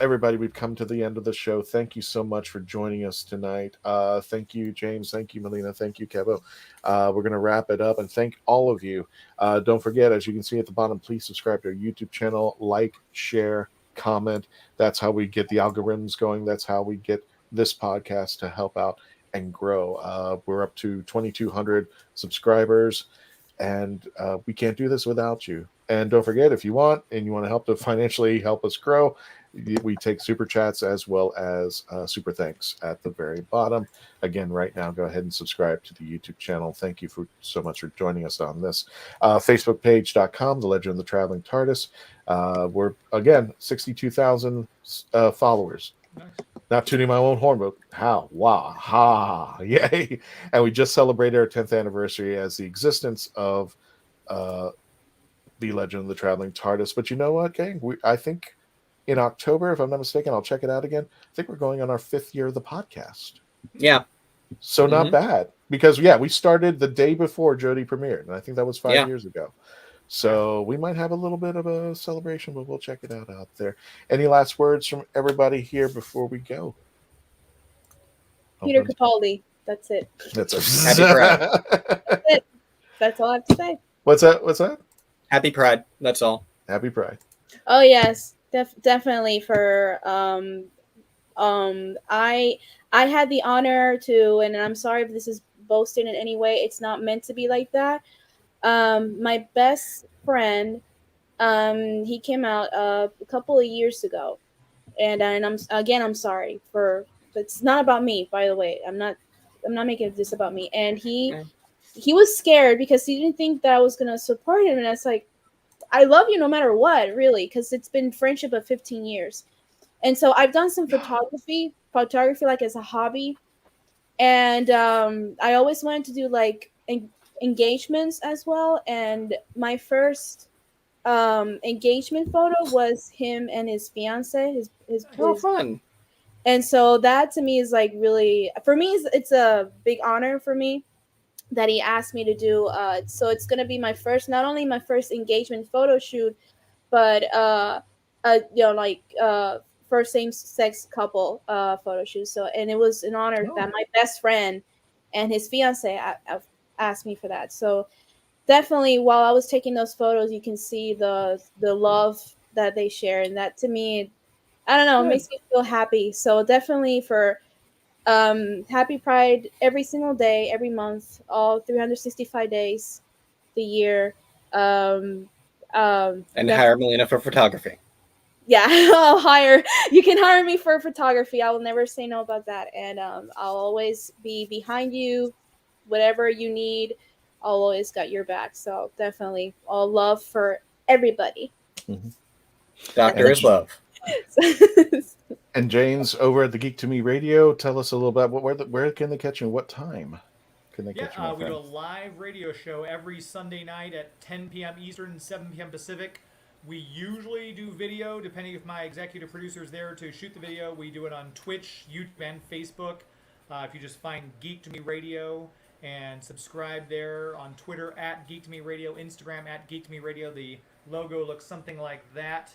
Everybody, we've come to the end of the show. Thank you so much for joining us tonight. Thank you, James. Thank you, Melina. Thank you, Kevo. We're going to wrap it up, and thank all of you. Don't forget, as you can see at the bottom, please subscribe to our YouTube channel, like, share, comment. That's how we get the algorithms going. That's how we get this podcast to help out and grow. We're up to 2,200 subscribers, and we can't do this without you. And don't forget, if you want and you want to help to financially help us grow, we take super chats as well as super thanks at the very bottom. Again, right now, go ahead and subscribe to the YouTube channel. Thank you so much for joining us on this. Facebookpage.com, The Legend of the Traveling TARDIS. We're, again, 62,000 followers. Nice. Not tuning my own horn, but how? Wow. Ha. Yay. And we just celebrated our 10th anniversary as the existence of The Legend of the Traveling TARDIS. But you know what, gang? I think in October, if I'm not mistaken, I'll check it out again. I think we're going on our 5th year of the podcast. Yeah. So not bad. Because, we started the day before Jodie premiered. And I think that was 5 years ago. So we might have a little bit of a celebration, but we'll check it out there. Any last words from everybody here before we go? Peter Capaldi. That's it. That's Happy Pride. That's it. That's all I have to say. What's that? Happy Pride. That's all. Happy Pride. Oh yes, definitely. For I had the honor to, and I'm sorry if this is boasting in any way. It's not meant to be like that. My best friend, he came out a couple of years ago, and I'm sorry for. It's not about me, by the way. I'm not making this about me. And he was scared because he didn't think that I was gonna support him, and I was like, I love you no matter what, really, because it's been friendship of 15 years. And so I've done some photography like as a hobby. And I always wanted to do like engagements as well. And my first engagement photo was him and his fiance, his fun. And so that to me is like really, for me, it's a big honor for me that he asked me to do. So it's going to be not only my first engagement photo shoot, but first same-sex couple photo shoot. So, and it was an honor that my best friend and his fiance asked me for that. So definitely, while I was taking those photos, you can see the love that they share, and that to me, I don't know, it makes me feel happy. So definitely for Happy Pride every single day, every month, all 365 days the year. And hire Melina for photography. Yeah, you can hire me for photography. I will never say no about that. And I'll always be behind you, whatever you need. I'll always got your back. So definitely all love for everybody. Mm-hmm. Doctor is love. And James, over at the Geek to Me Radio, tell us a little about where can they catch you and what time can they catch you? We do a live radio show every Sunday night at 10 p.m. Eastern, 7 p.m. Pacific. We usually do video, depending if my executive producer is there to shoot the video. We do it on Twitch, YouTube, and Facebook. If you just find Geek to Me Radio and subscribe there, on Twitter at Geek to Me Radio, Instagram at Geek to Me Radio. The logo looks something like that.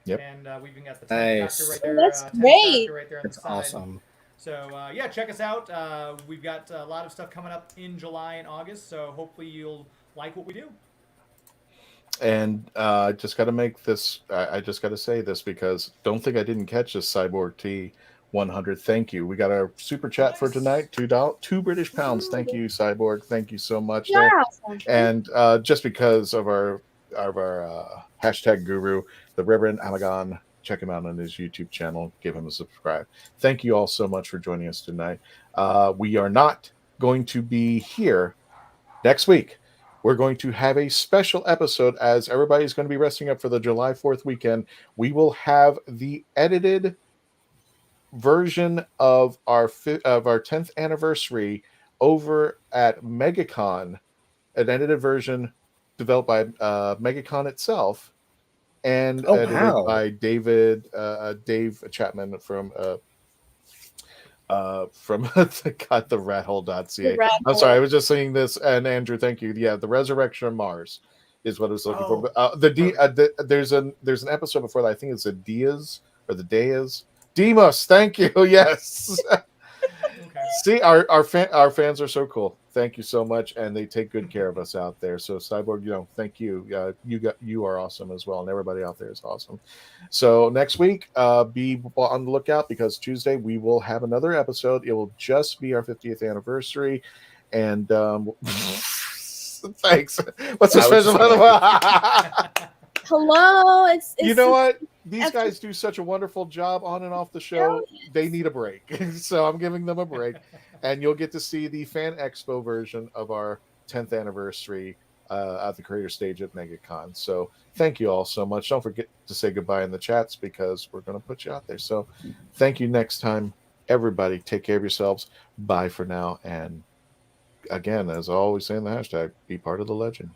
Yep. And we've even got the nice. Doctor right there. That's great. Right there on That's the side. awesome. So check us out. We've got a lot of stuff coming up in July and August. So hopefully you'll like what we do. And I just got to make this. I just got to say this because don't think I didn't catch this Cyborg T 100. Thank you. We got our super chat for tonight. $2 British pounds. Thank you, Cyborg. Thank you so much. You're There. awesome. And just because of our hashtag guru, the Reverend Amagon, check him out on his YouTube channel. Give him a subscribe. Thank you all so much for joining us tonight. We are not going to be here next week. We're going to have a special episode as everybody's going to be resting up for the July 4th weekend. We will have the edited version of our 10th anniversary over at MegaCon, an edited version developed by MegaCon itself and edited by Dave Chapman from the rathole.ca. I'm sorry, I was just saying this, and Andrew, thank you. Yeah, the Resurrection of Mars is what I was looking for. There's an episode before that. I think it's the Diaz or the Deas. Demos, thank you. Yes. See, our fans are so cool. Thank you so much, and they take good care of us out there. So, Cyborg, thank you. You are awesome as well, and everybody out there is awesome. So next week, be on the lookout because Tuesday we will have another episode. It will just be our 50th anniversary, and thanks. What's the special? Hello, it's you know what? These guys do such a wonderful job on and off the show. They need a break. So I'm giving them a break. And you'll get to see the Fan Expo version of our 10th anniversary at the Creator Stage at MegaCon. So thank you all so much. Don't forget to say goodbye in the chats because we're going to put you out there. So thank you next time. Everybody, take care of yourselves. Bye for now. And again, as I always say in the hashtag, be part of the legend.